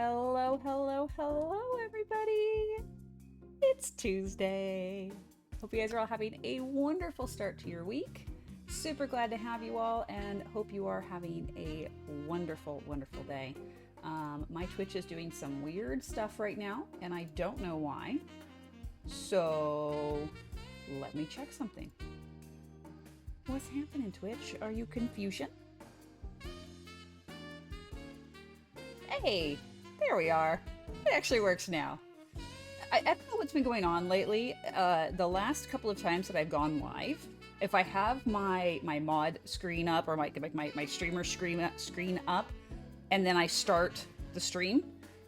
Hello, hello, hello, everybody. It's Tuesday. Hope you guys are all having a wonderful start to your week. Super glad to have you all and hope you are having a wonderful, wonderful day. My Twitch is doing some weird stuff right now and I don't know why. So let me check something. What's happening, Twitch? Are you confusion? Hey, there we are. It actually works now. I don't know what's been going on lately. The last couple of times that I've gone live, if I have my mod screen up or my streamer screen up, and then I start the stream,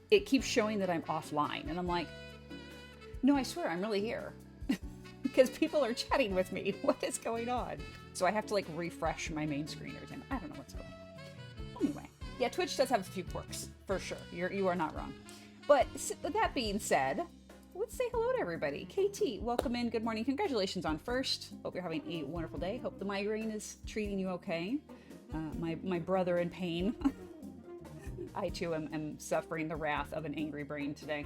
it keeps showing that I'm offline, and I'm like, no, I swear I'm really here, because people are chatting with me. What is going on? So I have to like refresh my main screen every time. I don't know what's going on. Anyway, yeah, Twitch does have a few quirks for sure. You are not wrong. But with that being said, let's say hello to everybody. KT, welcome in. Good morning. Congratulations on first. Hope you're having a wonderful day. Hope the migraine is treating you okay. My brother in pain. I too am suffering the wrath of an angry brain today.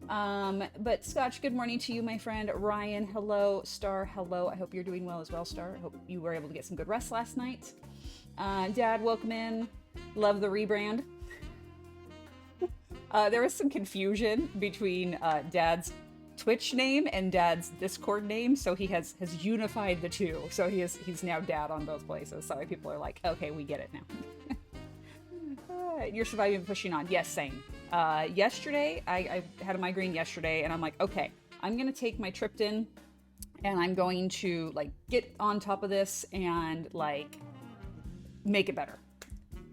But Scotch, good morning to you, my friend. Ryan, hello. Star, hello. I hope you're doing well as well, Star. I hope you were able to get some good rest last night. Dad, welcome in. Love the rebrand. There was some confusion between Dad's Twitch name and Dad's Discord name, so he has unified the two. So he's now Dad on both places. So people are like, okay, we get it now. You're surviving and pushing on. Yes, same. Yesterday, I had a migraine yesterday, and I'm like, okay, I'm gonna take my Triptan, and I'm going to like get on top of this and like make it better.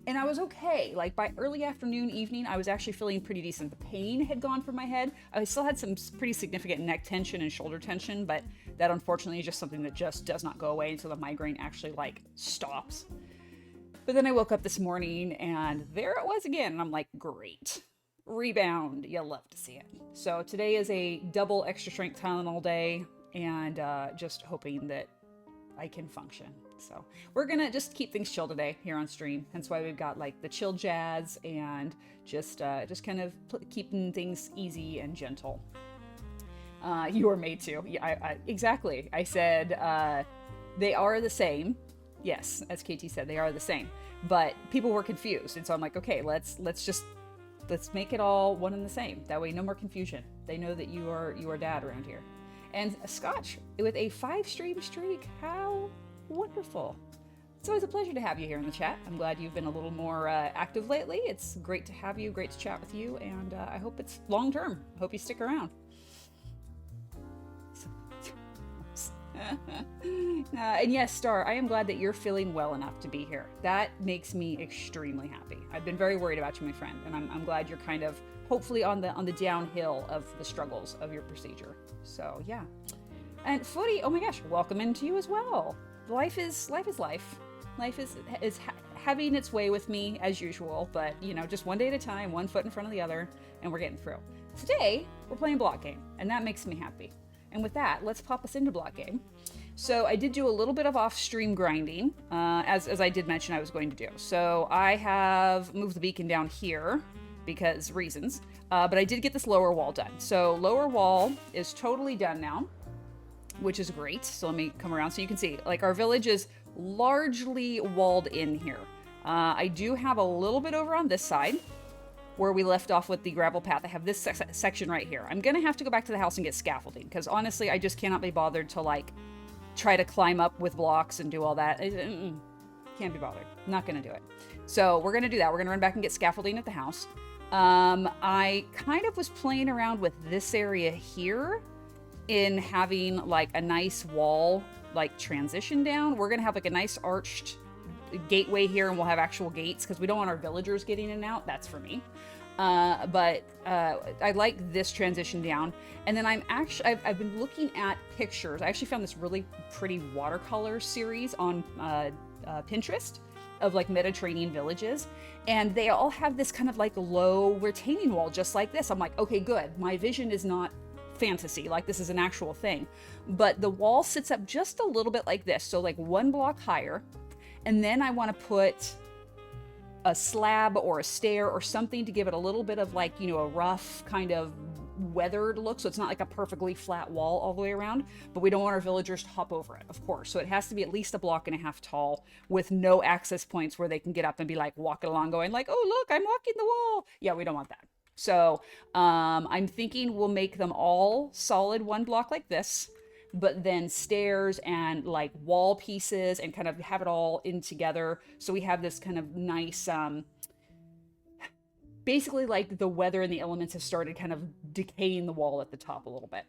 And I was okay. Like by early afternoon, evening, I was actually feeling pretty decent. The pain had gone from my head. I still had some pretty significant neck tension and shoulder tension, but that unfortunately is just something that just does not go away until the migraine actually like stops. But then I woke up this morning and there it was again. And I'm like, great. Rebound. You love to see it. So today is a double extra strength Tylenol day and just hoping that I can function. So we're gonna just keep things chill today here on stream. Hence why we've got like the chill jazz and just kind of keeping things easy and gentle. You were made to. Yeah, exactly. I said they are the same. Yes, as KT said, they are the same. But people were confused, and so I'm like, okay, let's make it all one and the same. That way, no more confusion. They know that you are Dad around here. And Scotch with a 5-stream streak. How wonderful. It's always a pleasure to have you here in the chat. I'm glad you've been a little more active lately. It's great to have you, great to chat with you, and I hope it's long term. I hope you stick around. And yes, Star, I am glad that you're feeling well enough to be here. That makes me extremely happy. I've been very worried about you, my friend, and I'm glad you're kind of hopefully on the downhill of the struggles of your procedure. So yeah. And Footy, oh my gosh, welcome into you as well. Life is life. Life is having its way with me as usual, but you know, just one day at a time, one foot in front of the other, and we're getting through. Today, we're playing block game, and that makes me happy. And with that, let's pop us into block game. So I did do a little bit of off-stream grinding, as I did mention I was going to do. So I have moved the beacon down here because reasons, but I did get this lower wall done. So lower wall is totally done now, which is great. So let me come around so you can see, like our village is largely walled in here. I do have a little bit over on this side where we left off with the gravel path. I have this section right here. I'm gonna have to go back to the house and get scaffolding because honestly, I just cannot be bothered to like try to climb up with blocks and do all that. Can't be bothered. Not gonna do it. So we're gonna do that. We're gonna run back and get scaffolding at the house. I kind of was playing around with this area here in having like a nice wall like transition down. We're gonna have like a nice arched gateway here and we'll have actual gates because we don't want our villagers getting in and out. That's for me. But I like this transition down. And then I've been looking at pictures. I actually found this really pretty watercolor series on Pinterest of like Mediterranean villages. And they all have this kind of like low retaining wall, just like this. I'm like, okay, good. My vision is not fantasy, like this is an actual thing. But the wall sits up just a little bit like this. So like one block higher. And then I want to put a slab or a stair or something to give it a little bit of like, you know, a rough kind of weathered look, so it's not like a perfectly flat wall all the way around, but we don't want our villagers to hop over it, of course. So it has to be at least a block and a half tall with no access points where they can get up and be like walking along going like, oh look, I'm walking the wall. Yeah, we don't want that. So I'm thinking we'll make them all solid one block like this, but then stairs and like wall pieces and kind of have it all in together. So we have this kind of nice, basically like the weather and the elements have started kind of decaying the wall at the top a little bit.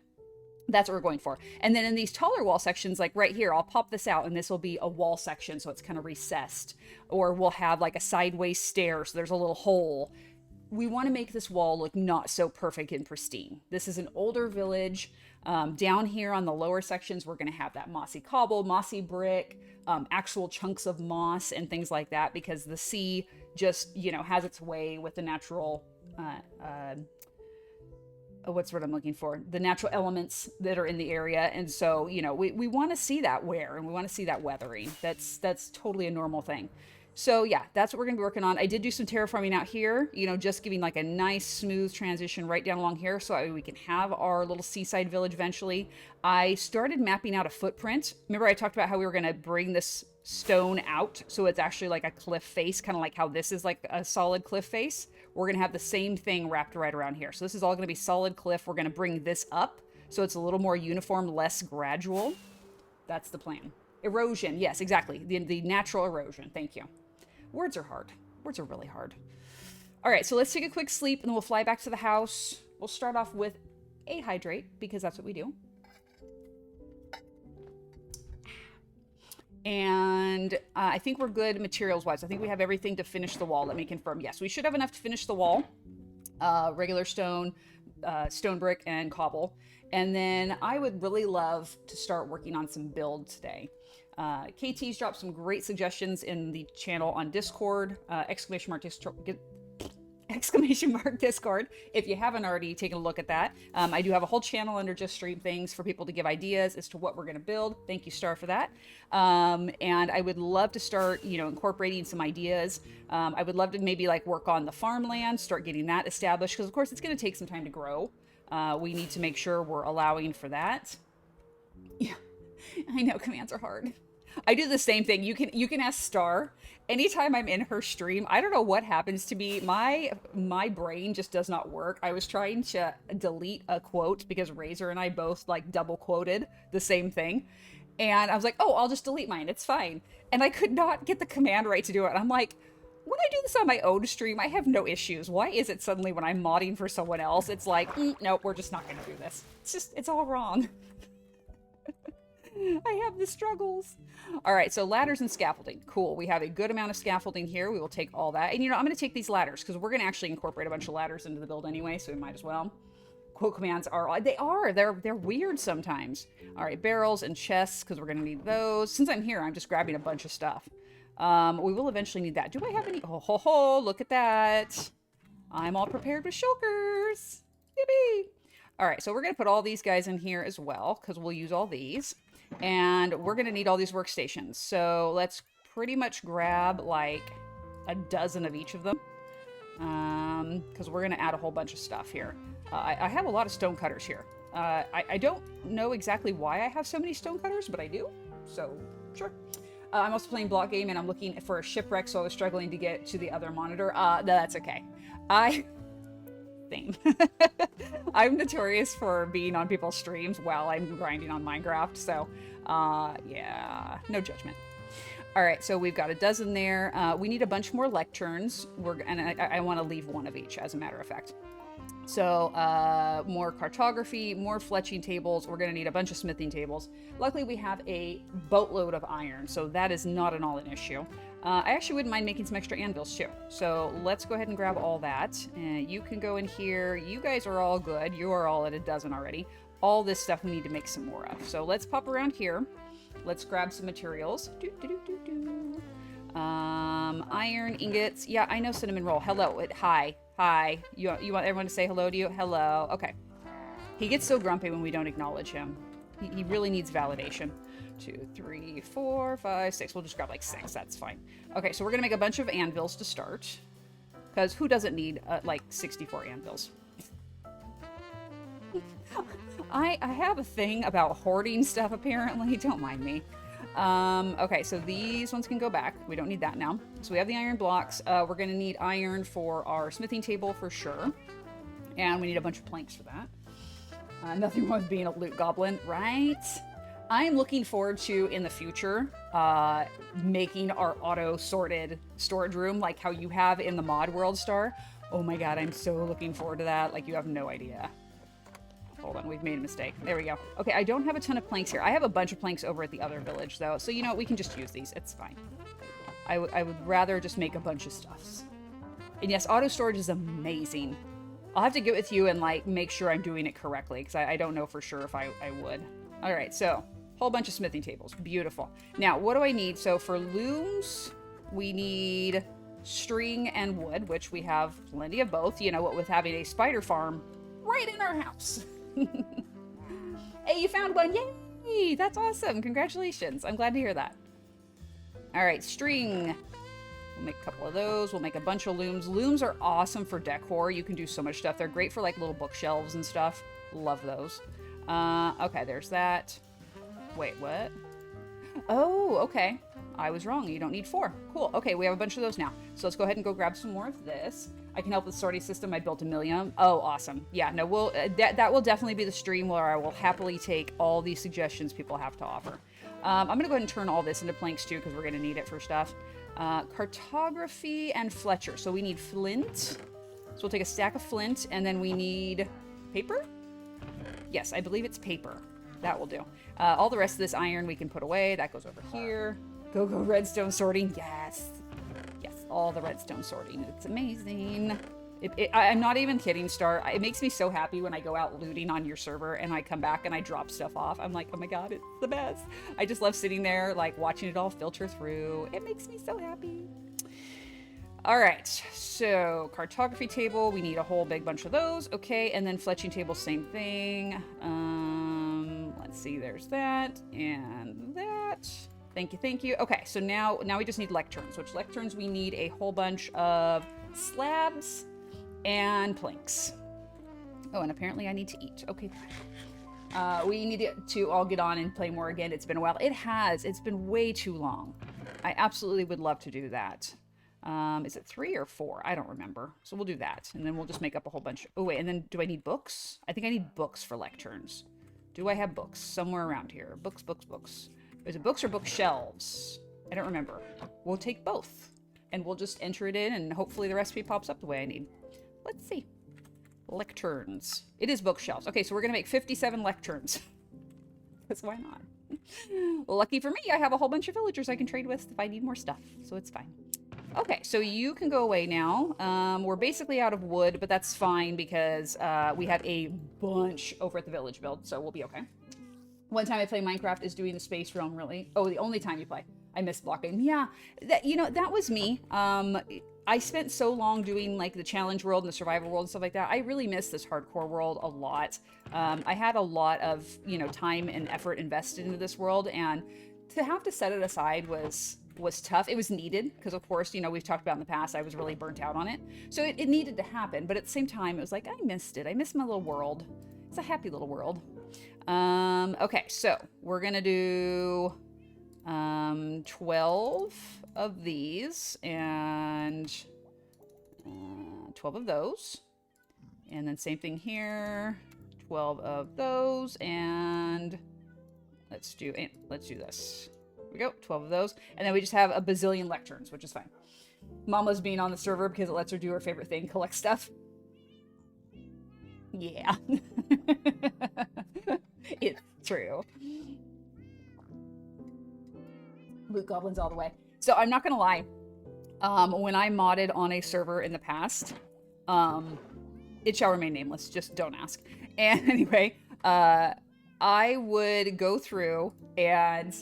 That's what we're going for. And then in these taller wall sections, like right here, I'll pop this out and this will be a wall section. So it's kind of recessed, or we'll have like a sideways stair. So there's a little hole. We want to make this wall look not so perfect and pristine. This is an older village. Down here on the lower sections, we're going to have that mossy cobble, mossy brick, actual chunks of moss and things like that, because the sea just, you know, has its way with the natural, what's what I'm looking for? The natural elements that are in the area. And so, you know, we want to see that wear and we want to see that weathering. That's totally a normal thing. So yeah, that's what we're gonna be working on. I did do some terraforming out here, you know, just giving like a nice smooth transition right down along here so we can have our little seaside village eventually. I started mapping out a footprint. Remember I talked about how we were gonna bring this stone out so it's actually like a cliff face, kind of like how this is like a solid cliff face. We're gonna have the same thing wrapped right around here. So this is all gonna be solid cliff. We're gonna bring this up so it's a little more uniform, less gradual. That's the plan. Erosion, yes, exactly. The natural erosion, thank you. Words are hard. Words are really hard. All right, so let's take a quick sleep and then we'll fly back to the house. We'll start off with a hydrate because that's what we do. And I think we're good materials-wise. I think we have everything to finish the wall. Let me confirm. Yes, we should have enough to finish the wall. Regular stone, stone brick, and cobble. And then I would really love to start working on some build today. KT's dropped some great suggestions in the channel on Discord, exclamation mark Discord. If you haven't already taken a look at that, I do have a whole channel under Just Stream Things for people to give ideas as to what we're going to build. Thank you, Star, for that. And I would love to start, you know, incorporating some ideas. I would love to maybe like work on the farmland, start getting that established, because of course it's going to take some time to grow. We need to make sure we're allowing for that. Yeah, I know commands are hard. I do the same thing. You can ask Star. Anytime I'm in her stream, I don't know what happens to me. My brain just does not work. I was trying to delete a quote because Razor and I both like double quoted the same thing. And I was like, oh, I'll just delete mine. It's fine. And I could not get the command right to do it. I'm like, when I do this on my own stream, I have no issues. Why is it suddenly when I'm modding for someone else, it's like, nope, we're just not going to do this. It's all wrong. I have the struggles. All right, so ladders and scaffolding. Cool. We have a good amount of scaffolding here. We will take all that. And, you know, I'm going to take these ladders because we're going to actually incorporate a bunch of ladders into the build anyway, so we might as well. Quote commands they're weird sometimes. All right, barrels and chests because we're going to need those. Since I'm here, I'm just grabbing a bunch of stuff. We will eventually need that. Do I have any? Oh, ho, ho, look at that. I'm all prepared with shulkers. Yippee. All right, so we're going to put all these guys in here as well because we'll use all these. And we're going to need all these workstations. So let's pretty much grab like a dozen of each of them. Because we're going to add a whole bunch of stuff here. I have a lot of stone cutters here. I don't know exactly why I have so many stone cutters, but I do. So, sure. I'm also playing block game and I'm looking for a shipwreck, so I was struggling to get to the other monitor. No, that's okay. Same. I'm notorious for being on people's streams while I'm grinding on Minecraft, so yeah, no judgment. All right, so we've got a dozen there. We need a bunch more lecterns. I want to leave one of each, as a matter of fact. So more cartography, more fletching tables. We're going to need a bunch of smithing tables. Luckily, we have a boatload of iron, so that is not at all an issue. I actually wouldn't mind making some extra anvils too. So let's go ahead and grab all that. You can go in here. You guys are all good. You are all at a dozen already. All this stuff we need to make some more of. So let's pop around here. Let's grab some materials. Iron ingots. Yeah, I know cinnamon roll. Hello. Hi. Hi. You want everyone to say hello to you? Hello. Okay. He gets so grumpy when we don't acknowledge him. He really needs validation. 2, 3, 4, 5, 6. We'll just grab like 6. That's fine. Okay, so we're gonna make a bunch of anvils to start, because who doesn't need like 64 anvils? I have a thing about hoarding stuff, apparently. Don't mind me. Okay, so these ones can go back. We don't need that now. So we have the iron blocks. We're going to need iron for our smithing table for sure. And we need a bunch of planks for that. Nothing wrong with being a loot goblin, right? I'm looking forward to, in the future, making our auto-sorted storage room like how you have in the mod world star. Oh my god, I'm so looking forward to that. Like, you have no idea. Hold on, we've made a mistake. There we go. Okay, I don't have a ton of planks here. I have a bunch of planks over at the other village, though. So, you know what? We can just use these. It's fine. I would rather just make a bunch of stuffs. And yes, auto storage is amazing. I'll have to get with you and, like, make sure I'm doing it correctly, because I don't know for sure if I would. All right, so, whole bunch of smithing tables. Beautiful. Now, what do I need? So, for looms, we need string and wood, which we have plenty of both. You know what, with having a spider farm right in our house. Hey, you found one. Yay! That's awesome. Congratulations. I'm glad to hear that. All right, string. We'll make a couple of those. We'll make a bunch of looms. Looms are awesome for decor. You can do so much stuff. They're great for like little bookshelves and stuff. Love those. Okay, there's that. Wait, what? Oh, okay. I was wrong. You don't need 4. Cool. Okay, we have a bunch of those now. So let's go ahead and go grab some more of this. I can help with the sorting system. I built a million. Oh, awesome. Yeah, no, we'll that will definitely be the stream where I will happily take all these suggestions people have to offer. I'm going to go ahead and turn all this into planks too, because we're going to need it for stuff. Cartography and Fletcher. So we need flint. So we'll take a stack of flint, and then we need paper? Yes, I believe it's paper. That will do. All the rest of this iron we can put away. That goes over here. Go redstone sorting. Yes. Yes, all the redstone sorting. It's amazing. I'm not even kidding, Star. It makes me so happy when I go out looting on your server and I come back and I drop stuff off. I'm like, oh my god, it's the best. I just love sitting there, like, watching it all filter through. It makes me so happy. All right, so cartography table, we need a whole big bunch of those. Okay, and then fletching table, same thing. Let's see, there's that and that. Thank you, thank you. Okay, so now we just need lecterns, which lecterns we need a whole bunch of slabs and planks. Oh, and apparently I need to eat. Okay. We need to all get on and play more again. It's been a while. It has. It's been way too long. I absolutely would love to do that. Is it 3 or 4? I don't remember. So we'll do that. And then we'll just make up a whole bunch. Oh, wait. And then do I need books? I think I need books for lecterns. Do I have books somewhere around here? Books, books, books. Is it books or bookshelves? I don't remember. We'll take both. And we'll just enter it in, and hopefully the recipe pops up the way I need. Let's see. Lecterns. It is bookshelves. Okay, so we're going to make 57 lecterns. Because why not? Lucky for me, I have a whole bunch of villagers I can trade with if I need more stuff. So it's fine. Okay, so you can go away now. We're basically out of wood, but that's fine because we have a bunch over at the village build, so we'll be okay. One time I play Minecraft is doing the space realm, really. Oh, the only time you play. I miss blocking. Yeah, that was me. I spent so long doing like the challenge world and the survival world and stuff like that. I really miss this hardcore world a lot. I had a lot of, time and effort invested into this world, and to have to set it aside was tough. It was needed because, of course, we've talked about in the past, I was really burnt out on it. So it needed to happen. But at the same time, it was like, I missed it. I missed my little world. It's a happy little world. Okay, so we're going to do 12 of these and 12 of those. And then same thing here, 12 of those, and let's do this. Here we go, 12 of those. And then we just have a bazillion lecterns, which is fine. Mama's being on the server because it lets her do her favorite thing, collect stuff. Yeah. It's true. Loot goblins all the way. So I'm not gonna lie. When I modded on a server in the past, it shall remain nameless, just don't ask. And anyway, I would go through and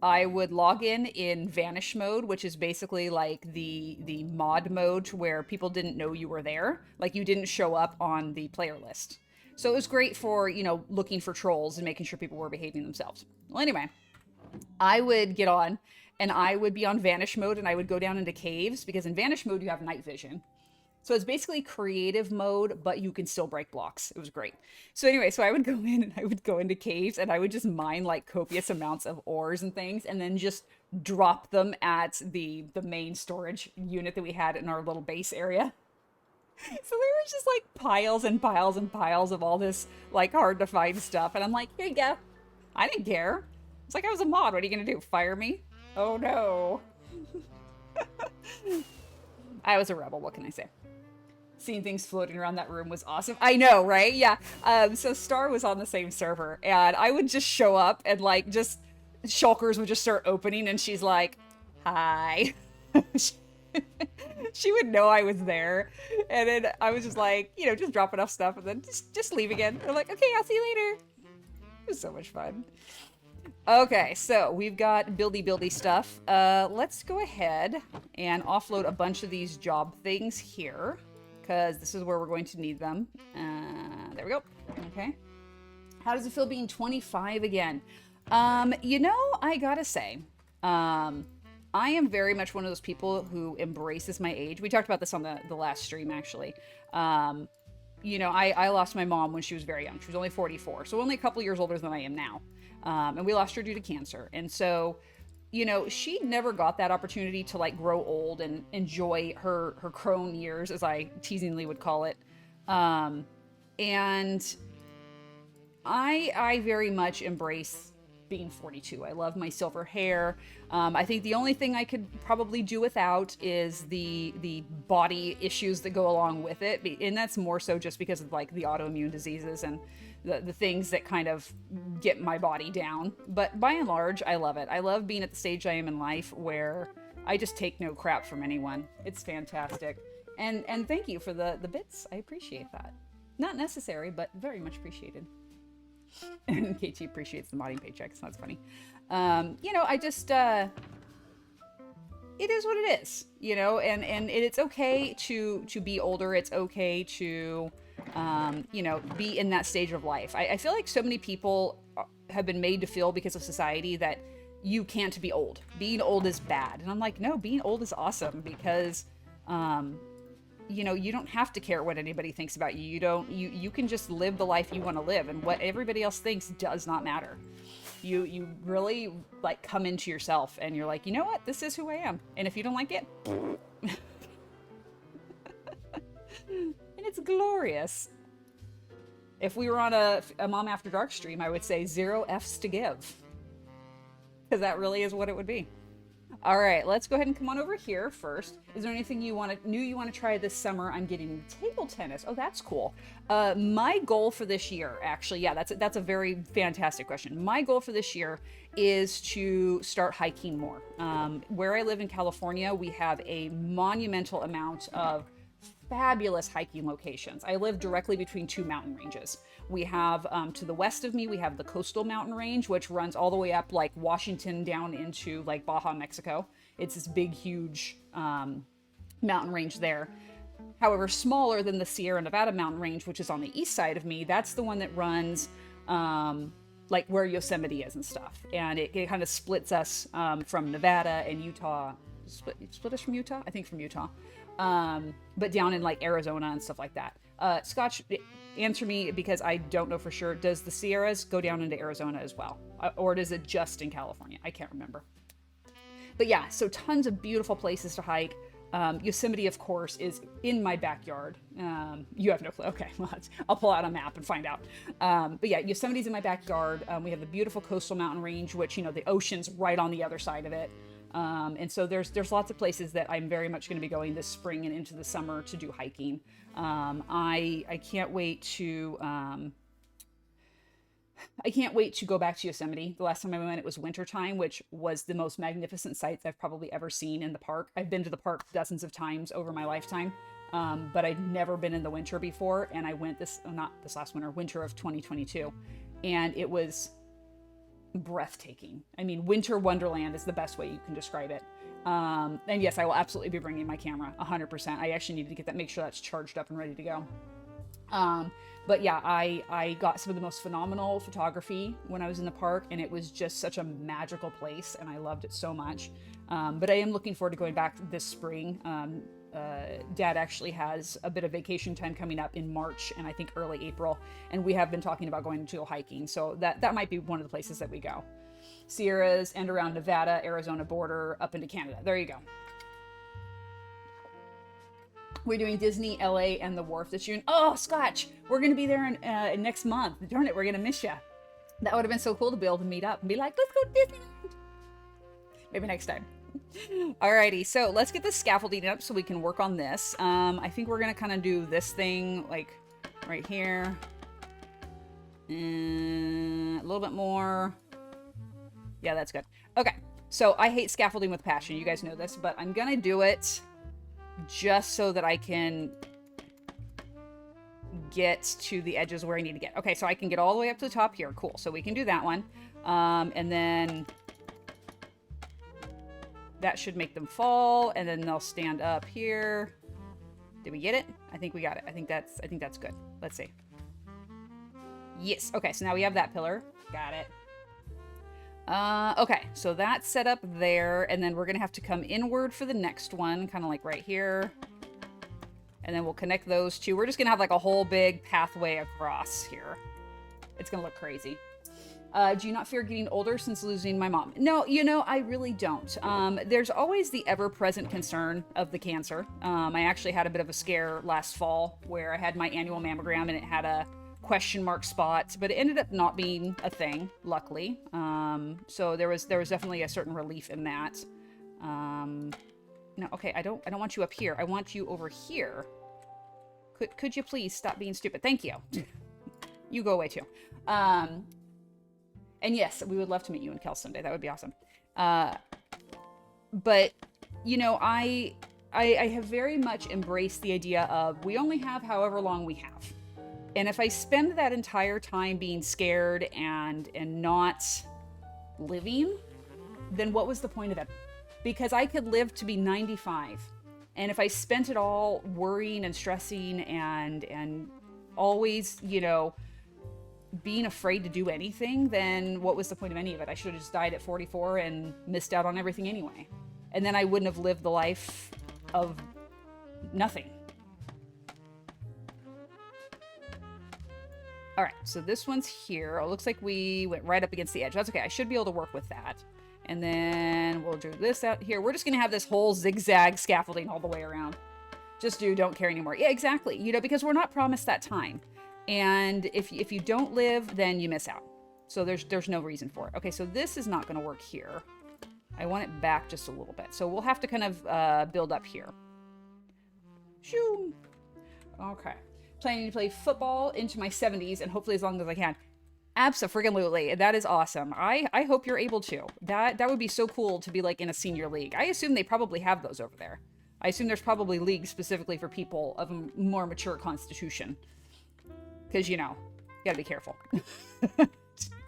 I would log in vanish mode, which is basically like the mod mode to where people didn't know you were there. Like you didn't show up on the player list. So it was great for, looking for trolls and making sure people were behaving themselves. Well, anyway, I would get on and I would be on vanish mode and I would go down into caves because in vanish mode you have night vision. So it's basically creative mode, but you can still break blocks. It was great. So anyway, so I would go in and I would go into caves and I would just mine like copious amounts of ores and things and then just drop them at the main storage unit that we had in our little base area. So there was just like piles and piles and piles of all this like hard to find stuff. And I'm like, here you go. I didn't care. It's like I was a mod. What are you going to do? Fire me? Oh no. I was a rebel. What can I say? Seeing things floating around that room was awesome. I know, right? Yeah. So Star was on the same server and I would just show up and like just shulkers would just start opening and she's like, hi. She would know I was there. And then I was just like, just dropping off stuff and then just leave again. I'm like, okay, I'll see you later. It was so much fun. Okay, so we've got buildy stuff. Let's go ahead and offload a bunch of these job things here because this is where we're going to need them. There we go. Okay. How does it feel being 25 again? I gotta say, I am very much one of those people who embraces my age. We talked about this on the last stream, actually. I lost my mom when she was very young. She was only 44, so only a couple years older than I am now. And we lost her due to cancer. And so, she never got that opportunity to like grow old and enjoy her crone years, as I teasingly would call it. And I very much embrace being 42. I love my silver hair. I think the only thing I could probably do without is the body issues that go along with it. And that's more so just because of like the autoimmune diseases and the things that kind of get my body down. But by and large, I love it. I love being at the stage I am in life where I just take no crap from anyone. It's fantastic. And thank you for the bits. I appreciate that. Not necessary, but very much appreciated. And KT appreciates the modding paychecks. That's funny. I just, it is what it is, and it's okay to be older. It's okay to, be in that stage of life. I feel like so many people have been made to feel because of society that you can't be old. Being old is bad. And I'm like, no, being old is awesome because, you don't have to care what anybody thinks about you. You can just live the life you want to live, and what everybody else thinks does not matter. You really like come into yourself and you're like, you know what? This is who I am. And if you don't like it, and it's glorious. If we were on a Mom After Dark stream, I would say 0 F's to give. Because that really is what it would be. All right, let's go ahead and come on over here first. Is there anything you want to try this summer? I'm getting table tennis. Oh, that's cool. My goal for this year, actually, yeah, that's a very fantastic question. My goal for this year is to start hiking more. Where I live in California, we have a monumental amount of fabulous hiking locations. I live directly between two mountain ranges. We have, to the west of me, we have the coastal mountain range, which runs all the way up like Washington down into like Baja, Mexico. It's this big, huge mountain range there. However, smaller than the Sierra Nevada mountain range, which is on the east side of me. That's the one that runs like where Yosemite is and stuff. And it kind of splits us from Nevada and Utah. Split us from Utah? I think from Utah. But down in like Arizona and stuff like that. Scotch, answer me because I don't know for sure. Does the Sierras go down into Arizona as well? Or does it just in California? I can't remember. But yeah, so tons of beautiful places to hike. Yosemite, of course, is in my backyard. You have no clue. Okay, well, I'll pull out a map and find out. But yeah, Yosemite's in my backyard. We have the beautiful coastal mountain range, which, the ocean's right on the other side of it. And so there's lots of places that I'm very much going to be going this spring and into the summer to do hiking. I can't wait to go back to Yosemite. The last time I went, it was wintertime, which was the most magnificent sights I've probably ever seen in the park. I've been to the park dozens of times over my lifetime, but I'd never been in the winter before. And I went winter of 2022, and it was breathtaking. I mean, winter wonderland is the best way you can describe it. And yes, I will absolutely be bringing my camera 100%. I actually need to make sure that's charged up and ready to go. But yeah, I got some of the most phenomenal photography when I was in the park, and it was just such a magical place, and I loved it so much. But I am looking forward to going back this spring. Dad actually has a bit of vacation time coming up in March and I think early April, and we have been talking about going to go hiking, so that might be one of the places that we go. Sierras and around Nevada, Arizona border up into Canada. There you go. We're doing Disney, LA, and the Wharf this June. Oh, Scotch! We're going to be there in next month. Darn it, we're going to miss you. That would have been so cool to be able to meet up and be like, let's go to Disneyland. Maybe next time. Alrighty, so let's get the scaffolding up so we can work on this. I think we're going to kind of do this thing, like, right here. And a little bit more. Yeah, that's good. Okay, so I hate scaffolding with passion. You guys know this, but I'm going to do it just so that I can get to the edges where I need to get. Okay, so I can get all the way up to the top here. Cool. So we can do that one. And then that should make them fall, and then they'll stand up here. Did we get it? I think we got it. I think that's good. Let's see. Yes. Okay, so now we have that pillar. Got it. Okay, so that's set up there, and then we're gonna have to come inward for the next one, kind of like right here. And then we'll connect those two. We're just gonna have like a whole big pathway across here. It's gonna look crazy. Do you not fear getting older since losing my mom? No, you know, I really don't. There's always the ever-present concern of the cancer. I actually had a bit of a scare last fall where I had my annual mammogram and it had a question mark spot, but it ended up not being a thing, luckily. So there was definitely a certain relief in that. No, okay, I don't want you up here. I want you over here. Could you please stop being stupid? Thank you. You go away too. And yes, we would love to meet you in Kel someday. That would be awesome. But you know, I have very much embraced the idea of we only have however long we have. And if I spend that entire time being scared and not living, then what was the point of it? Because I could live to be 95. And if I spent it all worrying and stressing and always, you know, being afraid to do anything, then what was the point of any of it? I should have just died at 44 and missed out on everything anyway. And then I wouldn't have lived the life of nothing. All right, so this one's here. Oh, it looks like we went right up against the edge. That's okay. I should be able to work with that. And then we'll do this out here. We're just going to have this whole zigzag scaffolding all the way around. Just don't care anymore. Yeah, exactly. You know, because we're not promised that time. And if you don't live, then you miss out. So there's no reason for it. Okay, so this is not going to work here. I want it back just a little bit. So we'll have to kind of build up here. Shoo. Okay. Planning to play football into my 70s and hopefully as long as I can. Abso-friggin-lutely. That is awesome. I hope you're able to. That would be so cool to be like in a senior league. I assume they probably have those over there. I assume there's probably leagues specifically for people of a more mature constitution. Because, you know, you gotta be careful.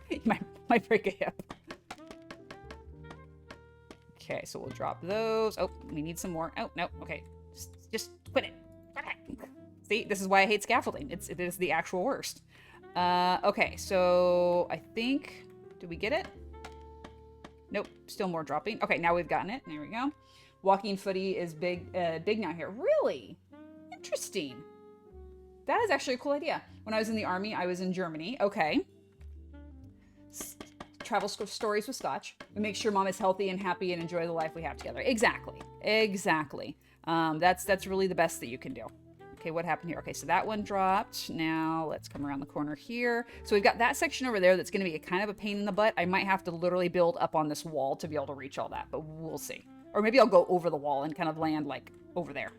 You might break a hip. Okay, so we'll drop those. Oh, we need some more. Oh, no. Okay. Just quit it. Okay. See, this is why I hate scaffolding. It is the actual worst. Okay, so I think... Did we get it? Nope. Still more dropping. Okay, now we've gotten it. There we go. Walking footy is big now here. Really? Interesting. That is actually a cool idea. When I was in the army, I was in Germany. Okay. Travel stories with Scotch. We make sure mom is healthy and happy and enjoy the life we have together. Exactly. Exactly. That's really the best that you can do. Okay, what happened here? Okay, so that one dropped. Now let's come around the corner here. So we've got that section over there that's going to be kind of a pain in the butt. I might have to literally build up on this wall to be able to reach all that, but we'll see. Or maybe I'll go over the wall and kind of land like over there.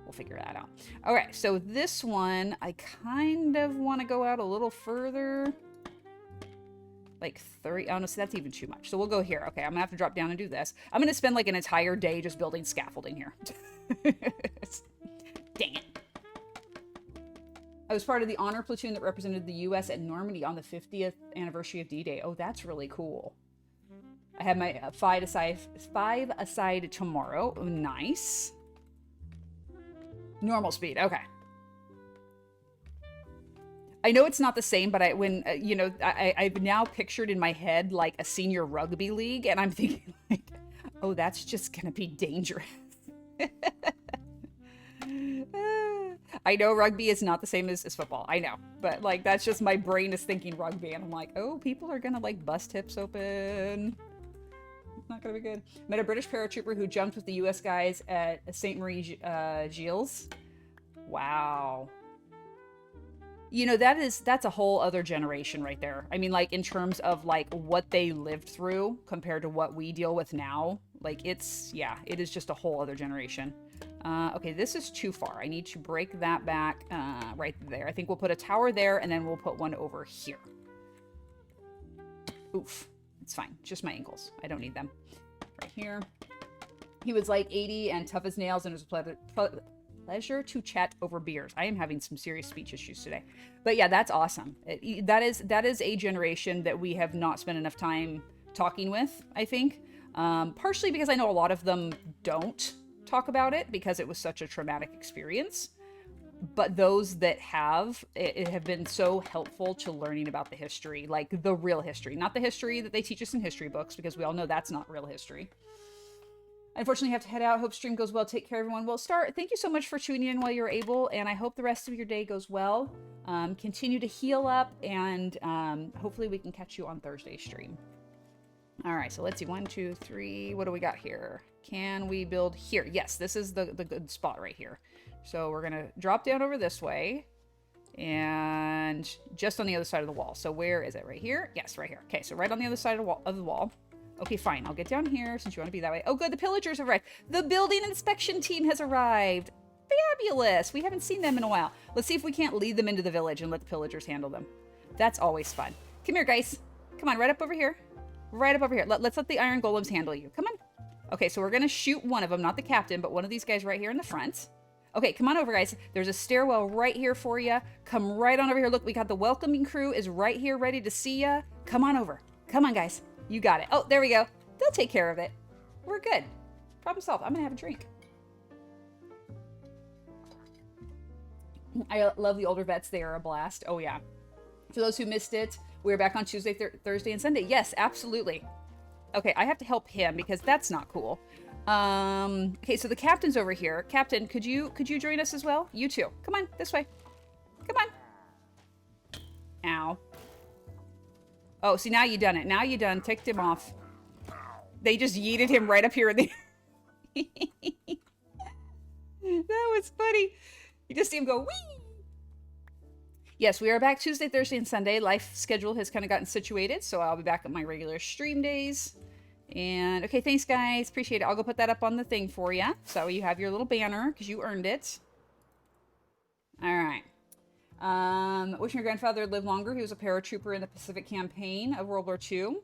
We'll figure that out. Okay, so this one, I kind of want to go out a little further. Like 30, oh no, so that's even too much. So we'll go here. Okay, I'm gonna have to drop down and do this. I'm gonna spend like an entire day just building scaffolding here. Dang it. I was part of the honor platoon that represented the U.S. at Normandy on the 50th anniversary of D-Day. Oh, that's really cool. I have my five aside tomorrow. Oh, nice. Normal speed. Okay. I know it's not the same, but I've now pictured in my head like a senior rugby league, and I'm thinking like, oh, that's just gonna be dangerous. I know rugby is not the same as football. I know, but like that's just my brain is thinking rugby, and I'm like, oh, people are gonna like bust hips open. It's not gonna be good. Met a British paratrooper who jumped with the U.S. guys at St. Marie Gilles. Wow. You know, that's a whole other generation right there. I mean, like in terms of like what they lived through compared to what we deal with now. Like it is just a whole other generation. Okay, this is too far. I need to break that back right there. I think we'll put a tower there, and then we'll put one over here. Oof. It's fine. Just my ankles. I don't need them. Right here. He was like 80 and tough as nails, and it was a pleasure to chat over beers. I am having some serious speech issues today. But yeah, that's awesome. That is a generation that we have not spent enough time talking with, I think. Partially because I know a lot of them don't talk about it because it was such a traumatic experience. But those that have, it have been so helpful to learning about the history, like the real history, not the history that they teach us in history books, because we all know that's not real history. Unfortunately, I have to head out. Hope stream goes well. Take care, everyone. Well, Star, thank you so much for tuning in while you're able, and I hope the rest of your day goes well. Continue to heal up, and hopefully we can catch you on Thursday's stream. All right, so let's see. 1, 2, 3. What do we got here? Can we build here? Yes, this is the good spot right here. So we're going to drop down over this way and just on the other side of the wall. So where is it? Right here? Yes, right here. Okay, so right on the other side of the wall. Okay, fine. I'll get down here since you want to be that way. Oh, good. The pillagers have arrived. The building inspection team has arrived. Fabulous. We haven't seen them in a while. Let's see if we can't lead them into the village and let the pillagers handle them. That's always fun. Come here, guys. Come on, right up over here. Right up over here. Let's let the iron golems handle you. Come on. Okay, so we're going to shoot one of them, not the captain, but one of these guys right here in the front. Okay, come on over, guys. There's a stairwell right here for you. Come right on over here. Look, we got the welcoming crew is right here ready to see you. Come on over. Come on, guys. You got it. Oh, there we go. They'll take care of it. We're good. Problem solved. I'm going to have a drink. I love the older vets. They are a blast. Oh, yeah. For those who missed it, we're back on Tuesday, Thursday, and Sunday. Yes, absolutely. Okay, I have to help him because that's not cool. Okay, so the captain's over here. Captain, could you join us as well? You too. Come on, this way. Come on. Ow. Oh, see, now you done it. Now you done. Ticked him off. They just yeeted him right up here in the... That was funny. You just see him go, whee! Yes, we are back Tuesday, Thursday, and Sunday. Life schedule has kind of gotten situated, so I'll be back at my regular stream days. And, okay, thanks, guys. Appreciate it. I'll go put that up on the thing for you. So you have your little banner, because you earned it. All right. Wishing your grandfather lived longer. He was a paratrooper in the Pacific Campaign of World War II.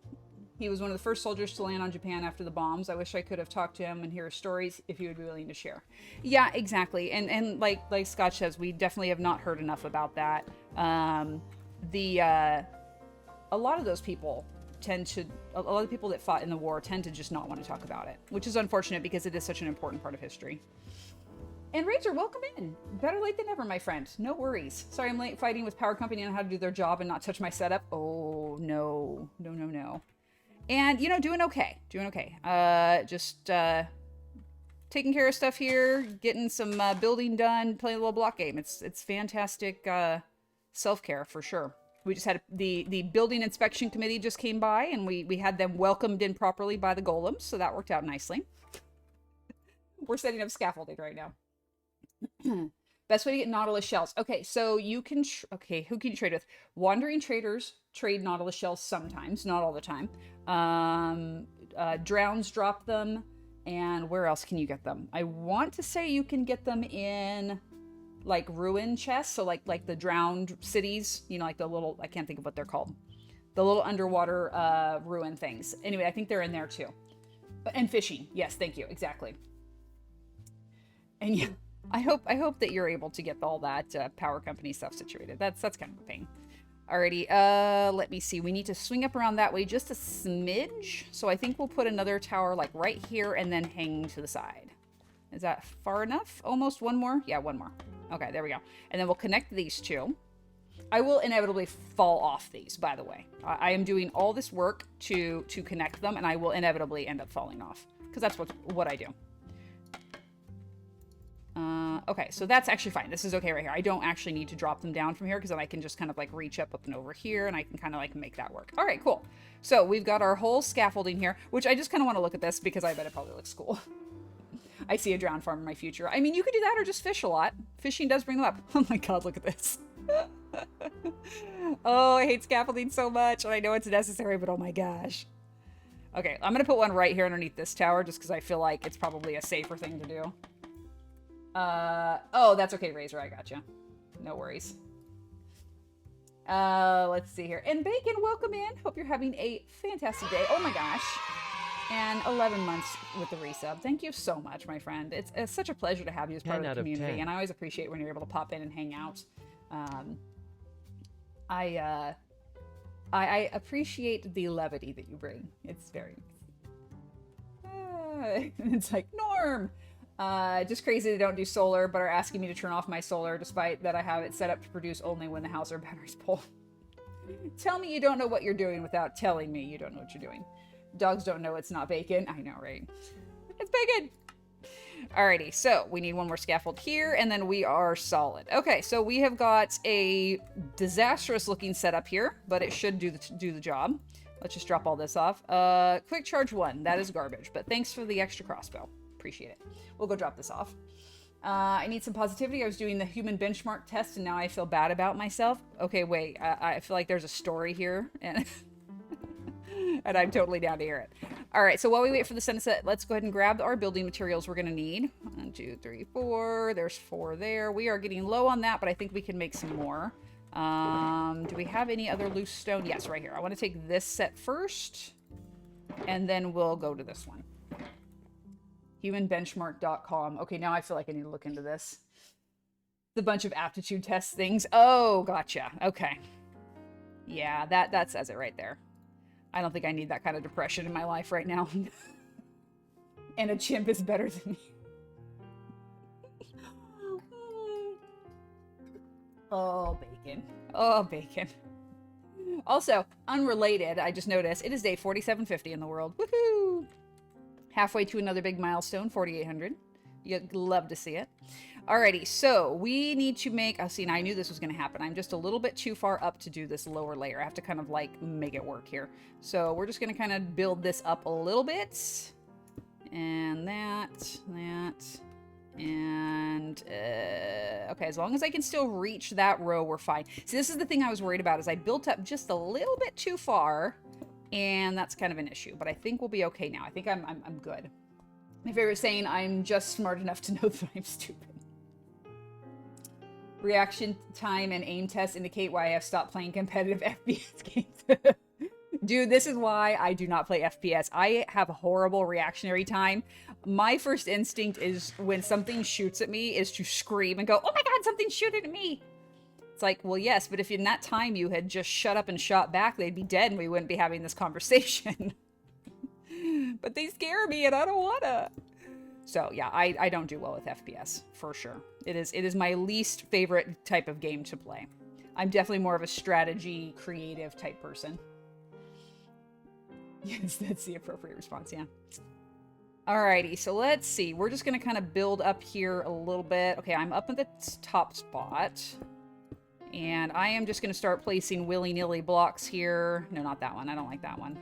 He was one of the first soldiers to land on Japan after the bombs. I wish I could have talked to him and hear his stories if he would be willing to share. Yeah, exactly. And like Scott says, we definitely have not heard enough about that. A lot of those people a lot of people that fought in the war tend to just not want to talk about it, which is unfortunate because it is such an important part of history. And Ranger, welcome in. Better late than never, my friend. No worries. Sorry I'm late fighting with Power Company on how to do their job and not touch my setup. Oh, no. No, no, no. And, doing okay. Doing okay. Just taking care of stuff here, getting some building done, playing a little block game. It's fantastic self-care for sure. We just had the building inspection committee just came by, and we had them welcomed in properly by the golems, so that worked out nicely. We're setting up scaffolding right now. Best way to get Nautilus shells. Okay, so you can... okay, who can you trade with? Wandering traders trade Nautilus shells sometimes, not all the time. Drowns drop them, and where else can you get them? I want to say you can get them in... like ruin chests, so like the drowned cities, like the little, I can't think of what they're called, the little underwater ruin things. Anyway, I think they're in there too. And fishing, yes, thank you, exactly. And yeah, I hope that you're able to get all that Power Company stuff situated. That's kind of a pain. Alrighty, let me see. We need to swing up around that way just a smidge. So I think we'll put another tower like right here and then hang to the side. Is that far enough? Almost one more? Yeah, one more. Okay, there we go. And then we'll connect these two. I will inevitably fall off these, by the way. I am doing all this work to connect them, and I will inevitably end up falling off. Because that's what I do. Okay, so that's actually fine. This is okay right here. I don't actually need to drop them down from here, because then I can just kind of like reach up and over here, and I can kind of like make that work. All right, cool. So we've got our whole scaffolding here, which I just kind of want to look at this because I bet it probably looks cool. I see a drowned farm in my future. I mean, you could do that or just fish a lot. Fishing does bring them up. Oh my god, look at this. Oh, I hate scaffolding so much, and I know it's necessary, but oh my gosh. Okay, I'm gonna put one right here underneath this tower just because I feel like it's probably a safer thing to do. Oh, that's okay, Razor, I gotcha. No worries. Let's see here. And Bacon, welcome in. Hope you're having a fantastic day. Oh my gosh. And 11 months with the resub. Thank you so much, my friend. It's such a pleasure to have you as part of the community, and I always appreciate when you're able to pop in and hang out. I appreciate the levity that you bring. It's very... it's like, Norm! Just crazy they don't do solar, but are asking me to turn off my solar, despite that I have it set up to produce only when the house or batteries pull. Tell me you don't know what you're doing without telling me you don't know what you're doing. Dogs don't know it's not bacon. I know, right? It's bacon! Alrighty, so we need one more scaffold here, and then we are solid. Okay, so we have got a disastrous looking setup here, but it should do the job. Let's just drop all this off. Quick charge 1, that is garbage, but thanks for the extra crossbow. Appreciate it. We'll go drop this off. I need some positivity. I was doing the human benchmark test, and now I feel bad about myself. Okay, wait, I feel like there's a story here, and... and I'm totally down to hear it. All right, so while we wait for the sun to set, let's go ahead and grab our building materials we're going to need. 1, 2, 3, 4. There's 4 there. We are getting low on that, but I think we can make some more. Do we have any other loose stone? Yes, right here. I want to take this set first, and then we'll go to this one. Humanbenchmark.com. Okay, now I feel like I need to look into this. The bunch of aptitude test things. Oh, gotcha. Okay. Yeah, that says it right there. I don't think I need that kind of depression in my life right now. And a chimp is better than me. Oh, bacon. Oh, bacon. Also, unrelated, I just noticed, it is day 4750 in the world. Woohoo! Halfway to another big milestone, 4,800. You'd love to see it. Alrighty, so we need to make... Oh, see, now I knew this was going to happen. I'm just a little bit too far up to do this lower layer. I have to kind of, like, make it work here. So we're just going to kind of build this up a little bit. And that, and... okay, as long as I can still reach that row, we're fine. See, this is the thing I was worried about, is I built up just a little bit too far, and that's kind of an issue. But I think we'll be okay now. I think I'm good. My favorite saying, I'm just smart enough to know that I'm stupid. Reaction time and aim tests indicate why I have stopped playing competitive FPS games. Dude, this is why I do not play FPS. I have a horrible reactionary time. My first instinct is when something shoots at me is to scream and go, oh my god, something's shooting at me. It's like, well, yes, but if in that time you had just shut up and shot back, they'd be dead and we wouldn't be having this conversation. But they scare me and I don't wanna. So yeah, I don't do well with FPS, for sure. It is my least favorite type of game to play. I'm definitely more of a strategy, creative type person. Yes, that's the appropriate response, yeah. Alrighty, so let's see. We're just gonna kind of build up here a little bit. Okay, I'm up at the top spot. And I am just gonna start placing willy-nilly blocks here. No, not that one. I don't like that one.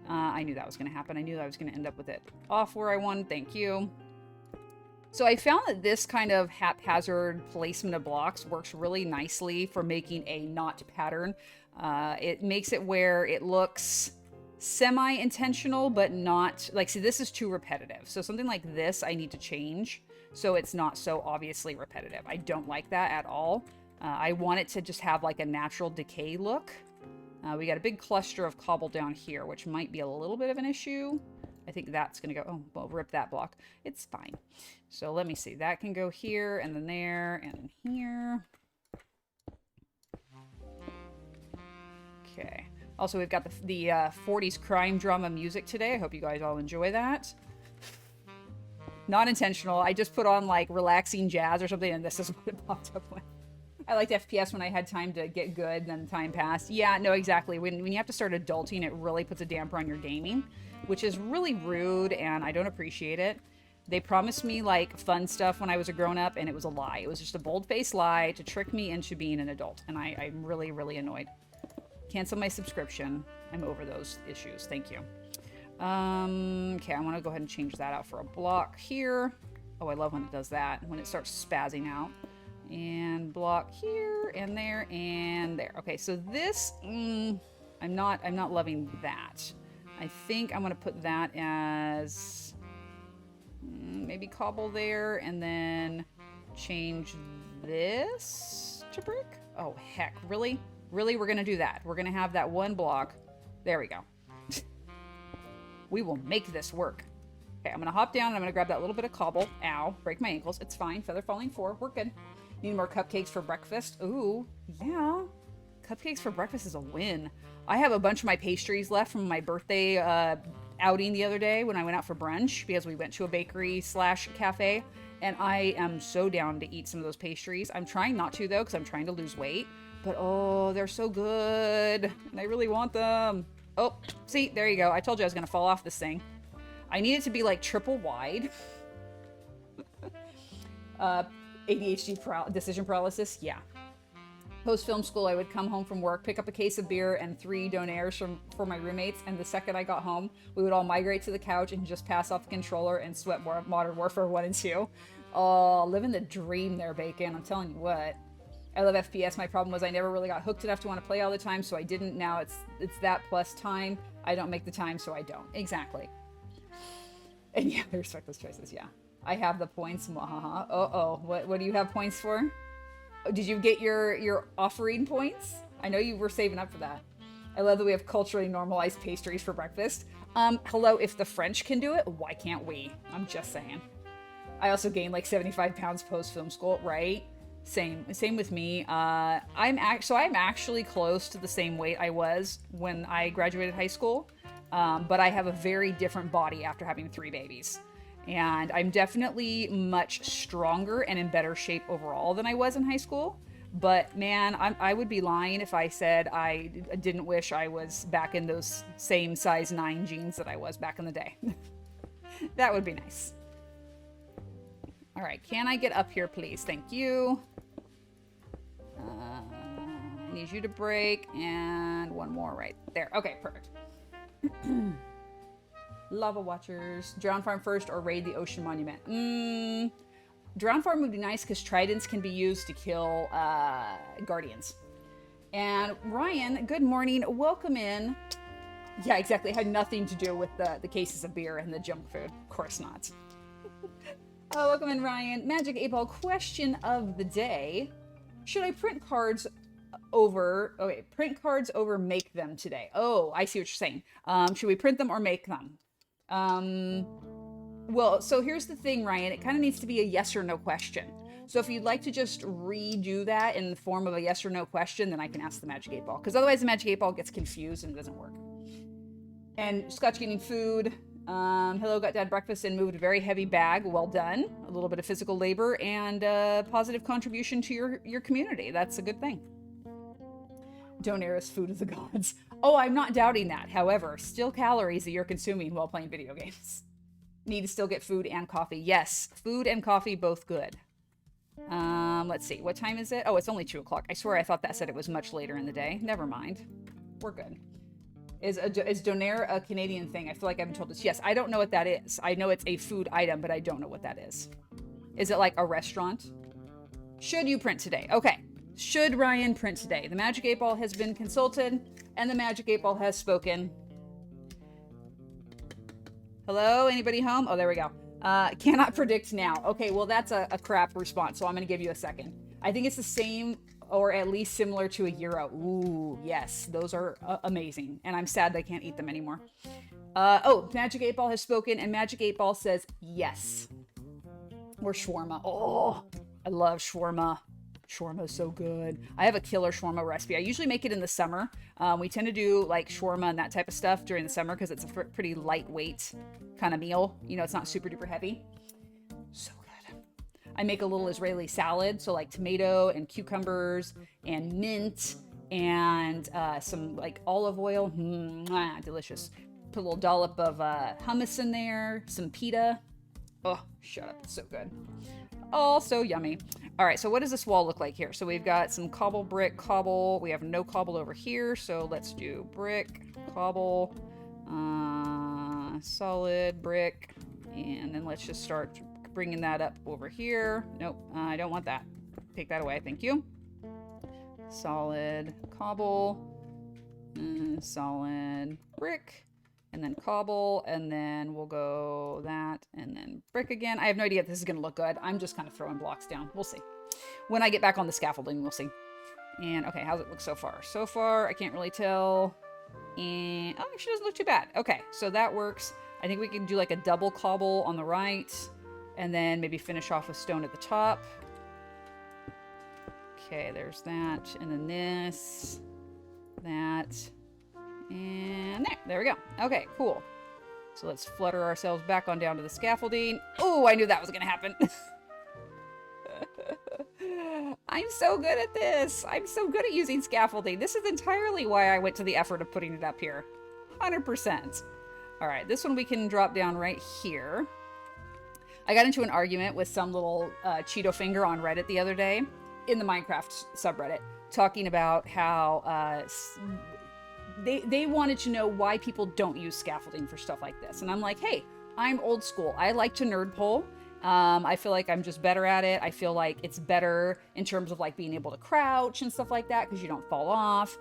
I knew that was gonna happen. I knew I was gonna end up with it off where I wanted. Thank you. So I found that this kind of haphazard placement of blocks works really nicely for making a knot pattern. It makes it where it looks semi-intentional, but not... Like, see, this is too repetitive. So something like this I need to change so it's not so obviously repetitive. I don't like that at all. I want it to just have like a natural decay look. We got a big cluster of cobble down here, which might be a little bit of an issue. I think that's going to go... Oh, well, rip that block. It's fine. So let me see. That can go here, and then there, and then here. Okay. Also, we've got the 40s crime drama music today. I hope you guys all enjoy that. Not intentional. I just put on, like, relaxing jazz or something, and this is what it popped up with. I liked FPS when I had time to get good, then time passed. Yeah, no, exactly. When you have to start adulting, it really puts a damper on your gaming, which is really rude, and I don't appreciate it. They promised me like fun stuff when I was a grown-up, and it was a lie. It was just a bold-faced lie to trick me into being an adult, and I'm really, really annoyed. Cancel my subscription. I'm over those issues. Thank you. Okay, I want to go ahead and change that out for a block here. Oh, I love when it does that, when it starts spazzing out. And block here and there and there. Okay, so this, I'm not loving that. I think I'm gonna put that as maybe cobble there, and then change this to brick. Oh heck, really? Really, we're gonna do that? We're gonna have that one block. There we go. We will make this work. Okay, I'm gonna hop down and I'm gonna grab that little bit of cobble. Ow, break my ankles. It's fine. Feather falling 4. We're good. Need more cupcakes for breakfast. Ooh, yeah. Cupcakes for breakfast is a win. I have a bunch of my pastries left from my birthday outing the other day when I went out for brunch, because we went to a bakery / cafe, and I am so down to eat some of those pastries. I'm trying not to, though, because I'm trying to lose weight. But, oh, they're so good, and I really want them. Oh, see, there you go. I told you I was going to fall off this thing. I need it to be, like, triple wide. ADHD decision paralysis, yeah. Post-film school, I would come home from work, pick up a case of beer and 3 donaires for my roommates, and the second I got home, we would all migrate to the couch and just pass off the controller and sweat more Modern Warfare 1 and 2. Oh, living the dream there, Bacon. I'm telling you what. I love FPS. My problem was I never really got hooked enough to want to play all the time, so I didn't. Now it's that plus time. I don't make the time, so I don't. Exactly. And yeah, I respect those choices, yeah. I have the points. Uh-oh. What do you have points for? Did you get your offering points? I know you were saving up for that. I love that we have culturally normalized pastries for breakfast. Hello, if the French can do it, why can't we? I'm just saying. I also gained like 75 pounds post-film school, right? Same with me. I'm actually close to the same weight I was when I graduated high school, but I have a very different body after having 3 babies. And I'm definitely much stronger and in better shape overall than I was in high school. But man, I would be lying if I said I didn't wish I was back in those same size 9 jeans that I was back in the day. That would be nice. All right, can I get up here, please? Thank you. I need you to break, and one more right there. Okay, perfect. Lava Watchers. Drown Farm first or raid the Ocean Monument? Drown Farm would be nice because tridents can be used to kill guardians. And Ryan, good morning. Welcome in. Yeah, exactly. It had nothing to do with the cases of beer and the junk food. Of course not. Oh, welcome in, Ryan. Magic 8 Ball question of the day. Should I print cards over... Okay, print cards over make them today. Oh, I see what you're saying. Should we print them or make them? Well, so here's the thing, Ryan. It kind of needs to be a yes or no question. So if you'd like to just redo that in the form of a yes or no question, then I can ask the Magic 8 Ball. Because otherwise the Magic 8 Ball gets confused and it doesn't work. And Scotch getting food. Hello, got dad breakfast and moved a very heavy bag. Well done. A little bit of physical labor and positive contribution to your community. That's a good thing. Donair's food of the gods. Oh, I'm not doubting that. However, still calories that you're consuming while playing video games. Need to still get food and coffee. Yes, food and coffee, both good. Let's see. What time is it? Oh, it's only 2 o'clock. I swear I thought that said it was much later in the day. Never mind. We're good. Is Donair a Canadian thing? I feel like I haven't told this. Yes, I don't know what that is. I know it's a food item, but I don't know what that is. Is it like a restaurant? Should you print today? Okay. Should Ryan print today? The Magic 8 Ball has been consulted, and the Magic 8 Ball has spoken. Hello? Anybody home? Oh, there we go. Cannot predict now. Okay, well, that's a crap response, so I'm going to give you a second. I think it's the same or at least similar to a gyro. Ooh, yes. Those are amazing, and I'm sad I can't eat them anymore. Oh, Magic 8 Ball has spoken, and Magic 8 Ball says yes. Or shawarma. Oh, I love shawarma. Shawarma is so good. I have a killer shawarma recipe. I usually make it in the summer. We tend to do like shawarma and that type of stuff during the summer because it's a pretty lightweight kind of meal. You know, it's not super duper heavy. So good. I make a little Israeli salad. So like tomato and cucumbers and mint and some like olive oil. Delicious. Put a little dollop of hummus in there, some pita. Oh, shut up. It's so good. Oh, so yummy. All right, so what does this wall look like here? So we've got some cobble, brick, cobble. We have no cobble over here, so let's do brick, cobble, solid, brick, and then let's just start bringing that up over here. Nope, I don't want that. Take that away, thank you. Solid, cobble, solid, brick, and then cobble, and then we'll go that, and then brick again. I have no idea if this is going to look good. I'm just kind of throwing blocks down. We'll see. When I get back on the scaffolding, we'll see. And, okay, how's it look so far? So far, I can't really tell. And, oh, actually doesn't look too bad. Okay, so that works. I think we can do like a double cobble on the right, and then maybe finish off with stone at the top. Okay, there's that, and then this, that, and there we go. Okay, cool. So let's flutter ourselves back on down to the scaffolding. Oh, I knew that was gonna happen. I'm so good at this. I'm so good at using scaffolding. This is entirely why I went to the effort of putting it up here. 100%. All right, this one we can drop down right here. I got into an argument with some little Cheeto finger on Reddit the other day, in the Minecraft subreddit, talking about how they wanted to know why people don't use scaffolding for stuff like this. And I'm like, hey, I'm old school. I like to nerd pole. I feel like I'm just better at it. I feel like it's better in terms of like being able to crouch and stuff like that because you don't fall off.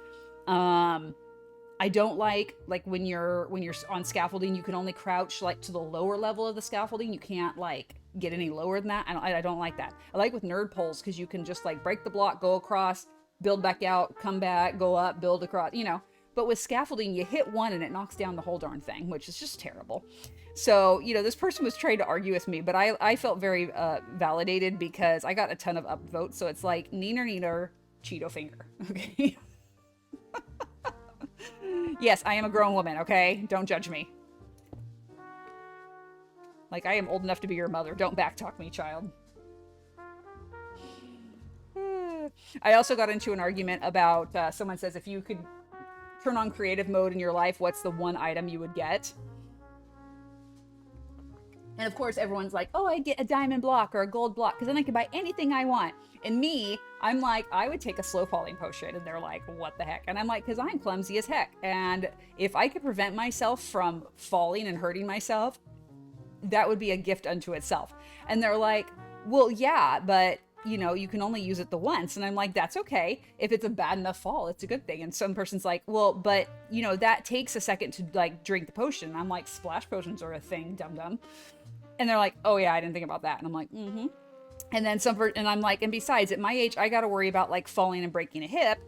I don't like when you're on scaffolding, you can only crouch like to the lower level of the scaffolding. You can't like get any lower than that. I don't like that. I like with nerd poles because you can just like break the block, go across, build back out, come back, go up, build across, you know. But with scaffolding, you hit one and it knocks down the whole darn thing, which is just terrible. So, you know, this person was trying to argue with me, but I felt very validated because I got a ton of upvotes. So it's like, neener, Cheeto finger. Okay. Yes, I am a grown woman, okay? Don't judge me. Like, I am old enough to be your mother. Don't backtalk me, child. I also got into an argument about, someone says, if you could turn on creative mode in your life, what's the one item you would get? And of course, everyone's like, oh, I'd get a diamond block or a gold block because then I can buy anything I want. And me, I'm like, I would take a slow falling potion. And they're like, what the heck? And I'm like, because I'm clumsy as heck. And if I could prevent myself from falling and hurting myself, that would be a gift unto itself. And they're like, well, yeah, but you know, you can only use it the once. And I'm like, that's okay. If it's a bad enough fall, it's a good thing. And some person's like, well, but you know, that takes a second to like drink the potion. And I'm like, splash potions are a thing, dum-dum. And they're like, oh yeah, I didn't think about that. And I'm like, mm-hmm. And then and I'm like, and besides, at my age, I got to worry about like falling and breaking a hip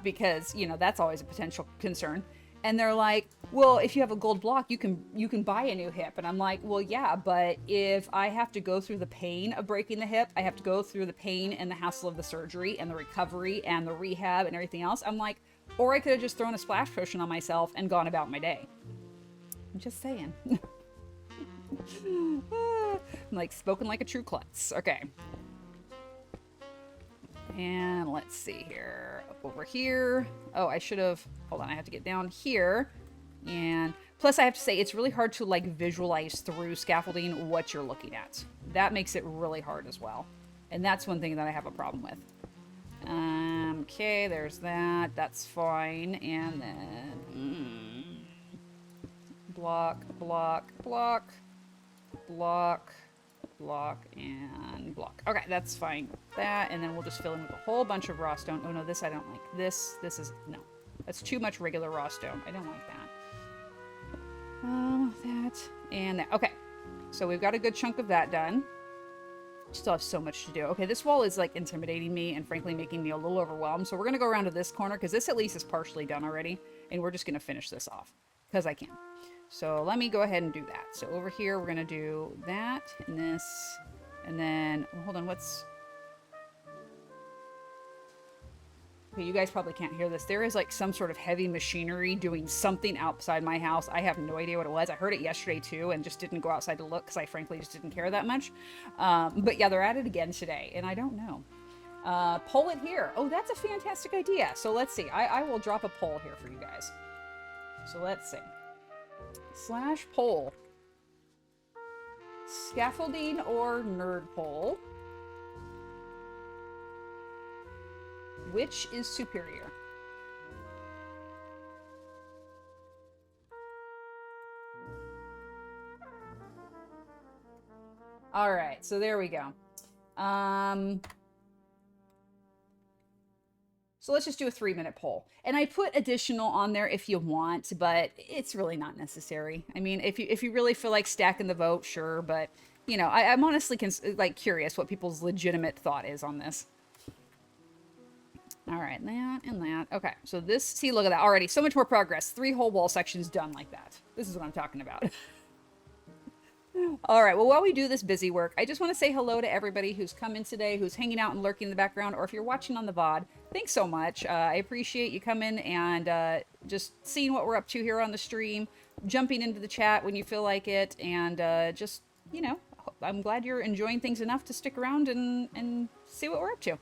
because, you know, that's always a potential concern. And they're like, well, if you have a gold block, you can buy a new hip. And I'm like, well, yeah, but if I have to go through the pain of breaking the hip, I have to go through the pain and the hassle of the surgery and the recovery and the rehab and everything else. I'm like, or I could have just thrown a splash potion on myself and gone about my day. I'm just saying. I'm like spoken like a true klutz. Okay. And let's see here. Up over here. Oh, I should have... Hold on, I have to get down here. And plus I have to say, it's really hard to like visualize through scaffolding what you're looking at. That makes it really hard as well. And that's one thing that I have a problem with. Okay, there's that. That's fine. And then... block, block, block, block, block, and block. Okay, that's fine. That, and then we'll just fill in with a whole bunch of raw stone. Oh no, this I don't like. This is, no. That's too much regular raw stone. I don't like that. That, and that. Okay, so we've got a good chunk of that done. Still have so much to do. Okay, this wall is like intimidating me and frankly making me a little overwhelmed. So we're gonna go around to this corner because this at least is partially done already. And we're just gonna finish this off because I can. So let me go ahead and do that. So over here, we're gonna do that and this, and then, well, hold on, Okay, you guys probably can't hear this. There is like some sort of heavy machinery doing something outside my house. I have no idea what it was. I heard it yesterday too and just didn't go outside to look because I frankly just didn't care that much. But yeah, they're at it again today and I don't know. Poll it here. Oh, that's a fantastic idea. So let's see. I will drop a poll here for you guys. So let's see. / poll. Scaffolding or nerd pole? Which is superior? All right, so there we go. So let's just do a 3-minute poll. And I put additional on there if you want, but it's really not necessary. I mean, if you really feel like stacking the vote, sure. But, you know, I'm honestly like curious what people's legitimate thought is on this. All right, that and that. Okay, so this, see, look at that already. So much more progress. 3 whole wall sections done like that. This is what I'm talking about. All right, well, while we do this busy work, I just want to say hello to everybody who's come in today, who's hanging out and lurking in the background, or if you're watching on the VOD, thanks so much. I appreciate you coming and just seeing what we're up to here on the stream, jumping into the chat when you feel like it, and just, you know, I'm glad you're enjoying things enough to stick around and see what we're up to.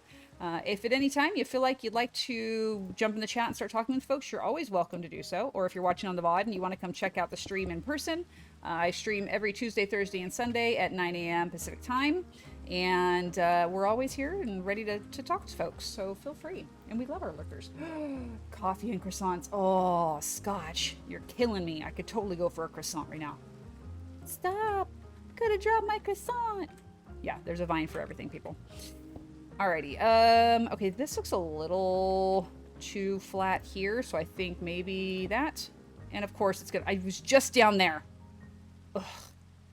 If at any time you feel like you'd like to jump in the chat and start talking with folks, you're always welcome to do so. Or if you're watching on the VOD and you want to come check out the stream in person, I stream every Tuesday, Thursday, and Sunday at 9 a.m. Pacific time. And we're always here and ready to talk to folks, so feel free. And we love our lurkers. Coffee and croissants. Oh, scotch. You're killing me. I could totally go for a croissant right now. Stop. Could have dropped my croissant. Yeah, there's a Vine for everything, people. Alrighty. Okay, this looks a little too flat here, so I think maybe that. And of course, it's good. I was just down there. Ugh.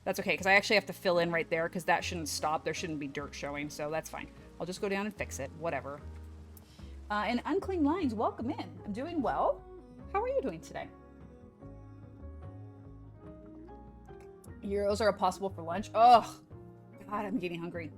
That's okay, because I actually have to fill in right there, because that shouldn't stop. There shouldn't be dirt showing, so that's fine. I'll just go down and fix it. Whatever. And Unclean Lines, welcome in. I'm doing well. How are you doing today? Euros are possible for lunch. Oh, God, I'm getting hungry.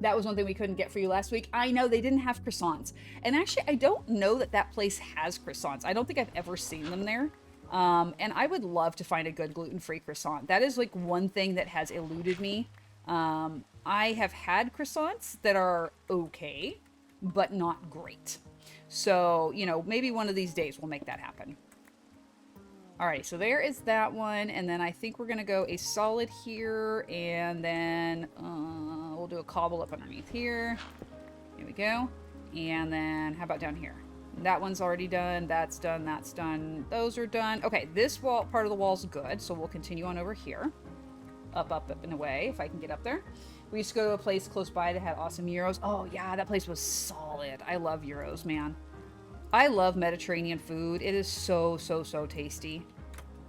That was one thing we couldn't get for you last week. I know they didn't have croissants. And actually, I don't know that that place has croissants. I don't think I've ever seen them there. And I would love to find a good gluten-free croissant. That is like one thing that has eluded me. I have had croissants that are okay, but not great. So, you know, maybe one of these days we'll make that happen. All right, so there is that one. And then I think we're going to go a solid here. And then we'll do a cobble up underneath here. Here we go. And then how about down here? That one's already done. That's done. That's done. Those are done. Okay, this wall, part of the wall's good. So we'll continue on over here. Up, up, up and away, if I can get up there. We used to go to a place close by that had awesome gyros. Oh, yeah, that place was solid. I love gyros, man. I love Mediterranean food. It is so, so, so tasty.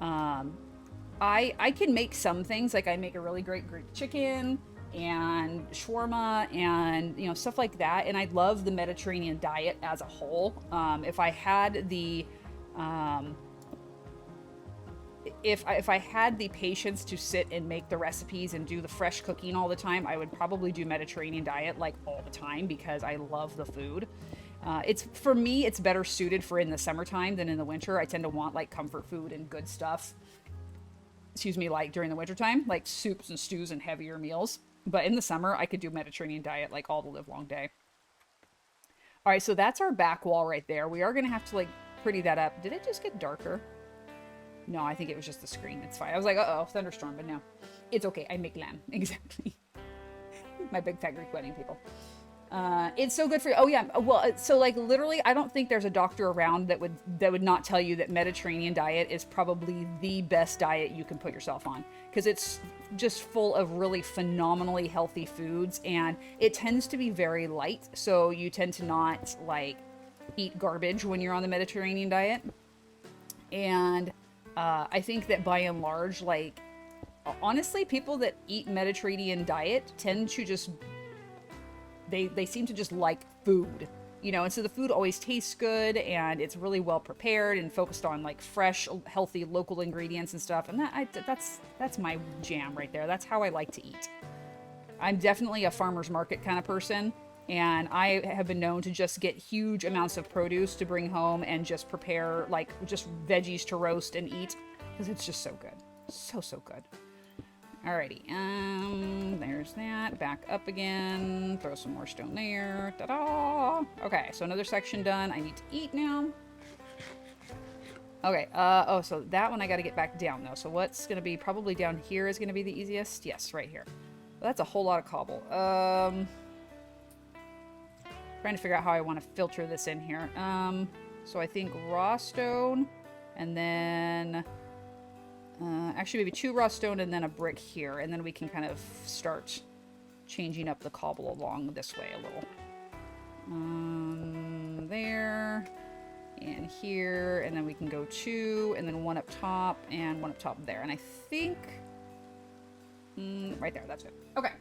I can make some things. Like I make a really great Greek chicken and shawarma and, you know, stuff like that. And I love the Mediterranean diet as a whole. If I had the... If I had the patience to sit and make the recipes and do the fresh cooking all the time, I would probably do Mediterranean diet like all the time because I love the food. It's for me, it's better suited for in the summertime than in the winter. I tend to want like comfort food and good stuff. Excuse me, like during the wintertime, like soups and stews and heavier meals. But in the summer, I could do Mediterranean diet like all the live long day. All right, so that's our back wall right there. We are going to have to like pretty that up. Did it just get darker? No, I think it was just the screen. It's fine. I was like, uh-oh, thunderstorm, but no. It's okay. I make lamb. Exactly. My big fat Greek wedding, people. It's so good for you. Oh, yeah. Well, so like literally, I don't think there's a doctor around that would not tell you that Mediterranean diet is probably the best diet you can put yourself on. Because it's just full of really phenomenally healthy foods. And it tends to be very light. So you tend to not like eat garbage when you're on the Mediterranean diet. And... I think that by and large, like, honestly, people that eat Mediterranean diet tend to just, they seem to just like food, you know, and so the food always tastes good and it's really well prepared and focused on like fresh, healthy, local ingredients and stuff. And that's my jam right there. That's how I like to eat. I'm definitely a farmer's market kind of person. And I have been known to just get huge amounts of produce to bring home and just prepare like just veggies to roast and eat because it's just so good. So good. Alrighty, there's that. Back up again. Throw some more stone there. Ta-da! Okay, so another section done. I need to eat now. Okay, oh, so that one I gotta get back down though. So what's gonna be probably down here is gonna be the easiest? Yes, right here. Well, that's a whole lot of cobble. Trying to figure out how I want to filter this in here. So I think raw stone, and then actually maybe 2 raw stone and then a brick here, and then we can kind of start changing up the cobble along this way a little. There, and here, and then we can go 2, and then 1 up top, and 1 up top there. And I think right there, that's it. Okay.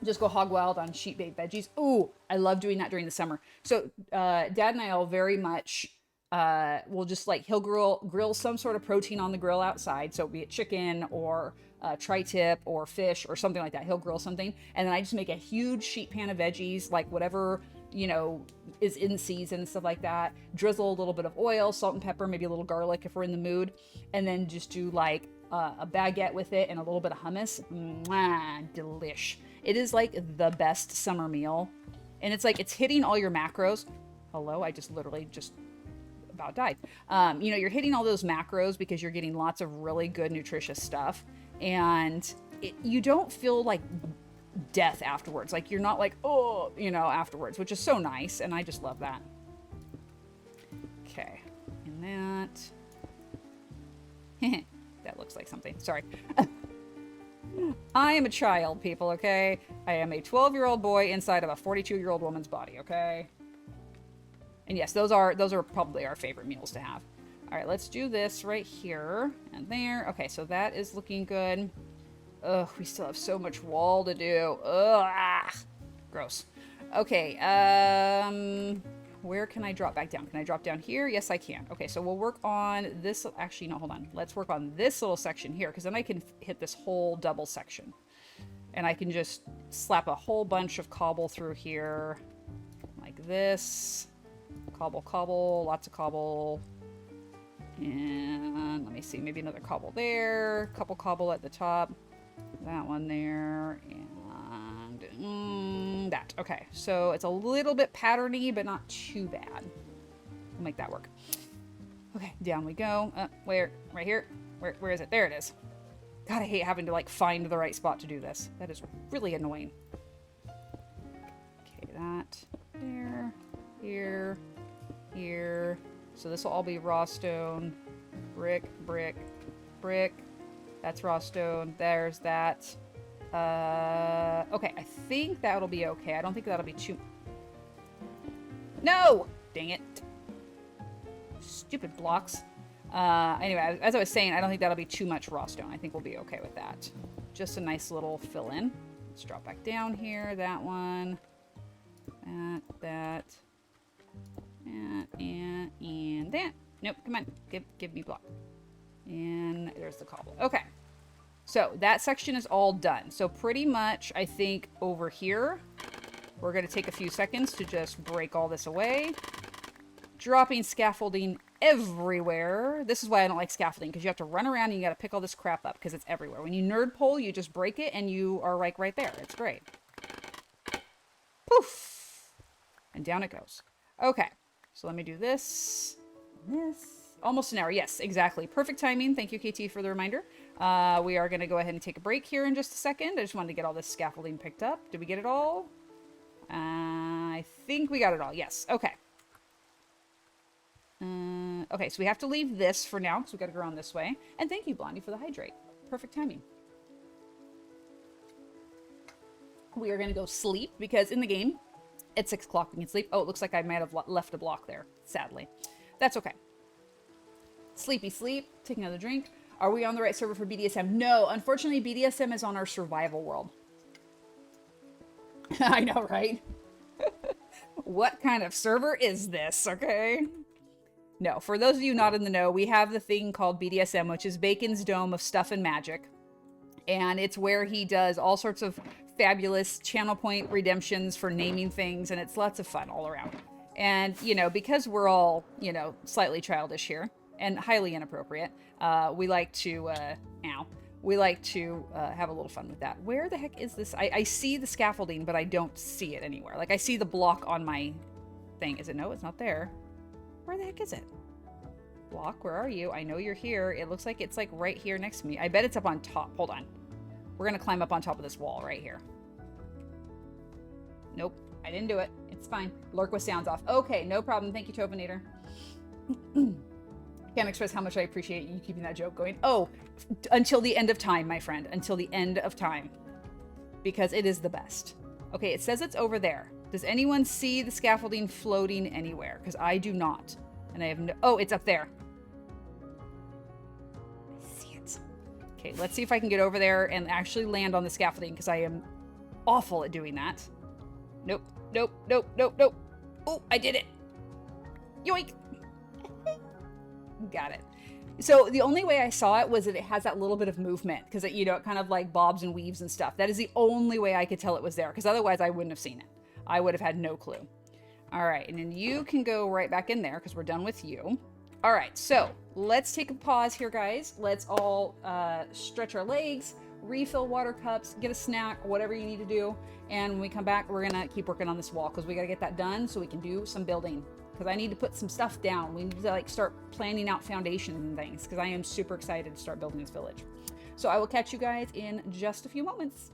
Just go hog wild on sheet baked veggies. Ooh, I love doing that during the summer. So Dad and I all very much will just like, he'll grill some sort of protein on the grill outside. So be it chicken or tri-tip or fish or something like that. He'll grill something. And then I just make a huge sheet pan of veggies, like whatever, you know, is in season and stuff like that. Drizzle a little bit of oil, salt and pepper, maybe a little garlic if we're in the mood. And then just do like a baguette with it and a little bit of hummus. Mwah, delish. It is like the best summer meal. And it's like, it's hitting all your macros. Hello, I just literally just about died. You know, you're hitting all those macros because you're getting lots of really good nutritious stuff. And you don't feel like death afterwards. Like you're not like, oh, you know, afterwards, which is so nice. And I just love that. Okay. And that, that looks like something. Sorry. I am a child, people, okay? I am a 12-year-old boy inside of a 42-year-old woman's body, okay? And yes, those are probably our favorite meals to have. All right, let's do this right here and there. Okay, so that is looking good. Ugh, we still have so much wall to do. Ugh, ah, gross. Okay, where can I drop back down? Can I drop down here? Yes, I can. Okay, so we'll work on this. Actually, no, hold on. Let's work on this little section here, because then I can hit this whole double section. And I can just slap a whole bunch of cobble through here, like this. Cobble, cobble, lots of cobble. And let me see, maybe another cobble there. Couple cobble at the top. That one there. And that. Okay, so it's a little bit patterny, but not too bad. We'll make that work. Okay, down we go. Where? Right here? Where is it? There it is. God, I hate having to like find the right spot to do this. That is really annoying. Okay, that there, here, here. So this will all be raw stone, brick, brick, brick. That's raw stone. There's that. Okay, I think that'll be okay. I don't think that'll be too... No! Dang it. Stupid blocks. Anyway, as I was saying, I don't think that'll be too much raw stone. I think we'll be okay with that. Just a nice little fill in. Let's drop back down here. That one. That. And that. Nope, come on. Give me block. And there's the cobble. Okay. So that section is all done. So pretty much, I think over here, we're going to take a few seconds to just break all this away. Dropping scaffolding everywhere. This is why I don't like scaffolding, because you have to run around and you got to pick all this crap up because it's everywhere. When you nerd pole, you just break it and you are like right there. It's great. Poof. And down it goes. Okay. So let me do this. This. Almost an hour. Yes, exactly. Perfect timing. Thank you, KT, for the reminder. We are going to go ahead and take a break here in just a second. I just wanted to get all this scaffolding picked up. Did we get it all? I think we got it all. Yes. Okay. Okay, so we have to leave this for now because we got to go around this way. And thank you, Blondie, for the hydrate. Perfect timing. We are going to go sleep because in the game, at 6 o'clock we can sleep. Oh, it looks like I might have left a block there, sadly. That's okay. Sleepy sleep. Take another drink. Are we on the right server for BDSM? No, unfortunately, BDSM is on our survival world. I know, right? What kind of server is this, okay? No, for those of you not in the know, we have the thing called BDSM, which is Bacon's Dome of Stuff and Magic. And it's where he does all sorts of fabulous channel point redemptions for naming things, and it's lots of fun all around. And, you know, because we're all, you know, slightly childish here and highly inappropriate, we like to, have a little fun with that. Where the heck is this? I see the scaffolding, but I don't see it anywhere. Like, I see the block on my thing. Is it? No, it's not there. Where the heck is it? Block, where are you? I know you're here. It looks like it's like right here next to me. I bet it's up on top. Hold on. We're gonna climb up on top of this wall right here. Nope, I didn't do it. It's fine. Lurk with sounds off. Okay, no problem. Thank you, Topinator. Can't express how much I appreciate you keeping that joke going. Oh, until the end of time, my friend. Until the end of time. Because it is the best. Okay, it says it's over there. Does anyone see the scaffolding floating anywhere? Because I do not. And I have no... Oh, it's up there. I see it. Okay, let's see if I can get over there and actually land on the scaffolding, because I am awful at doing that. Nope, nope, nope, nope, nope. Oh, I did it. Yoink. Got it. So the only way I saw it was that it has that little bit of movement, because it, you know, it kind of like bobs and weaves and stuff. That is the only way I could tell it was there, because otherwise I wouldn't have seen it. I would have had no clue. All right, and then you can go right back in there because we're done with you. All right, so let's take a pause here, guys. Let's all stretch our legs, refill water cups, get a snack, whatever you need to do. And when we come back, we're gonna keep working on this wall because we gotta get that done so we can do some building. Because I need to put some stuff down. We need to like start planning out foundations and things because I am super excited to start building this village. So I will catch you guys in just a few moments.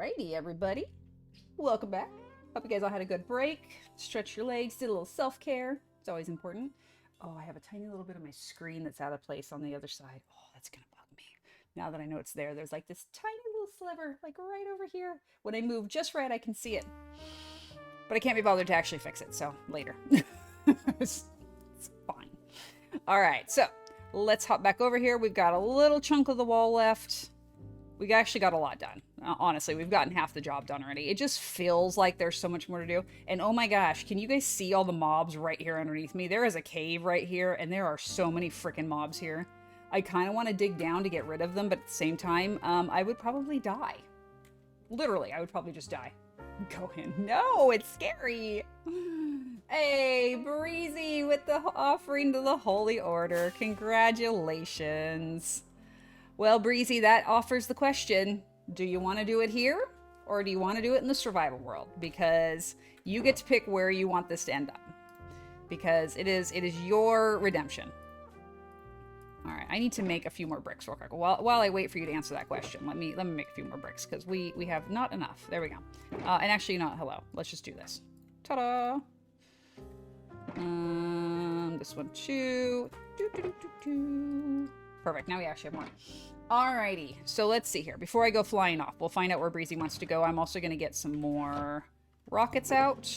Alrighty, everybody. Welcome back. Hope you guys all had a good break. Stretch your legs, did a little self-care. It's always important. Oh, I have a tiny little bit of my screen that's out of place on the other side. Oh, that's gonna bug me. Now that I know it's there, there's like this tiny little sliver, like right over here. When I move just right, I can see it. But I can't be bothered to actually fix it, so later. It's fine. All right, so let's hop back over here. We've got a little chunk of the wall left. We actually got a lot done. Honestly, we've gotten half the job done already. It just feels like there's so much more to do. And oh my gosh, can you guys see all the mobs right here underneath me? There is a cave right here, and there are so many freaking mobs here. I kind of want to dig down to get rid of them, but at the same time, I would probably die. Literally, I would probably just die. Go in. No, it's scary. Hey, Breezy with the offering to the Holy Order. Congratulations. Well, Breezy, that offers the question, do you want to do it here or do you want to do it in the survival world? Because you get to pick where you want this to end up. Because it is your redemption. All right, I need to make a few more bricks real quick. While I wait for you to answer that question, let me make a few more bricks because we have not enough. There we go. And actually, not hello. Let's just do this. Ta-da! This one too. Perfect. Now we actually have more. Alrighty. So let's see here. Before I go flying off, we'll find out where Breezy wants to go. I'm also going to get some more rockets out.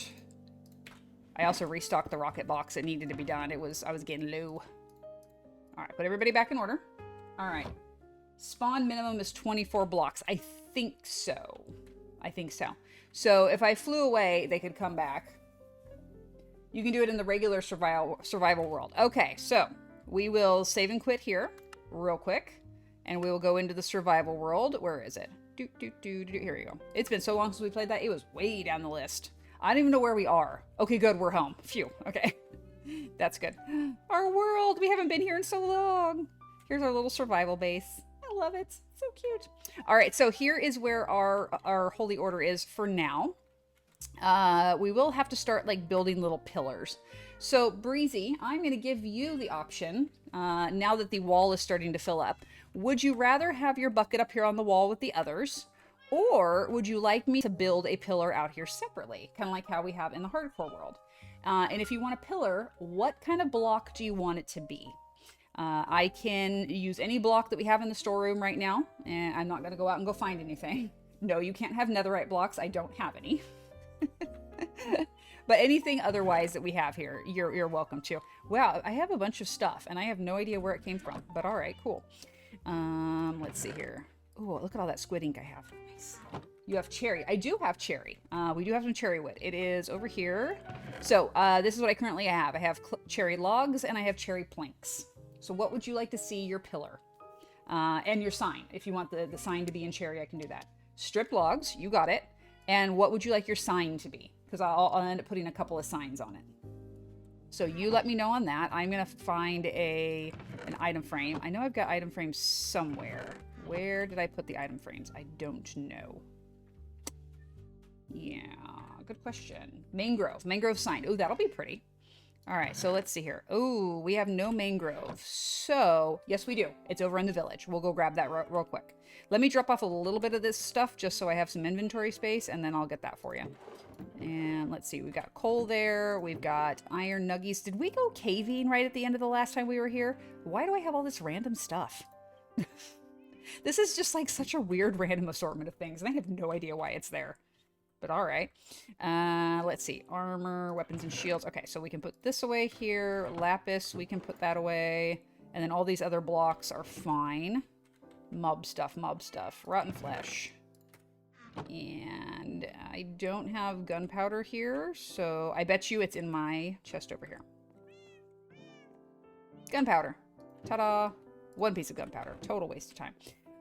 I also restocked the rocket box. It needed to be done. I was getting low. All right. Put everybody back in order. All right. Spawn minimum is 24 blocks. I think so. I think so. So if I flew away, they could come back. You can do it in the regular survival world. Okay. So we will save and quit here real quick. And we will go into the survival world. Where is it? Here we go. It's been so long since we played that. It was way down the list. I don't even know where we are. Okay, good. We're home. Phew. Okay. That's good. Our world. We haven't been here in so long. Here's our little survival base. I love it. So cute. All right. So here is where our Holy Order is for now. We will have to start like building little pillars. So Breezy, I'm going to give you the option now that the wall is starting to fill up. Would you rather have your bucket up here on the wall with the others, or would you like me to build a pillar out here separately, kind of like how we have in the hardcore world? And if you want a pillar, what kind of block do you want it to be? I can use any block that we have in the storeroom right now, and I'm not going to go out and go find anything. No, you can't have netherite blocks. I don't have any. But anything otherwise that we have here, you're welcome to. Wow, I have a bunch of stuff, and I have no idea where it came from. But all right, cool. Let's see here. Oh, look at all that squid ink I have. Nice. You have cherry. I do have cherry. We do have some cherry wood. It is over here. So this is what I currently have. I have cherry logs, and I have cherry planks. So what would you like to see your pillar? And your sign. If you want the sign to be in cherry, I can do that. Stripped logs. You got it. And what would you like your sign to be? Because I'll end up putting a couple of signs on it. So you let me know on that. I'm going to find an item frame. I know I've got item frames somewhere. Where did I put the item frames? I don't know. Yeah, good question. Mangrove. Mangrove sign. Oh, that'll be pretty. All right, so let's see here. Oh, we have no mangrove. So, yes, we do. It's over in the village. We'll go grab that real quick. Let me drop off a little bit of this stuff just so I have some inventory space, and then I'll get that for you. And let's see. We've got coal there. We've got iron nuggies. Did we go caving right at the end of the last time we were here? Why do I have all this random stuff? This is just like such a weird random assortment of things, and I have no idea why it's there. But all right. Let's see. Armor, weapons, and shields. Okay, so we can put this away here. Lapis, we can put that away. And then all these other blocks are fine. Mob stuff, mob stuff. Rotten flesh. And I don't have gunpowder here, so I bet you it's in my chest over here. Gunpowder. Ta-da! One piece of gunpowder. Total waste of time.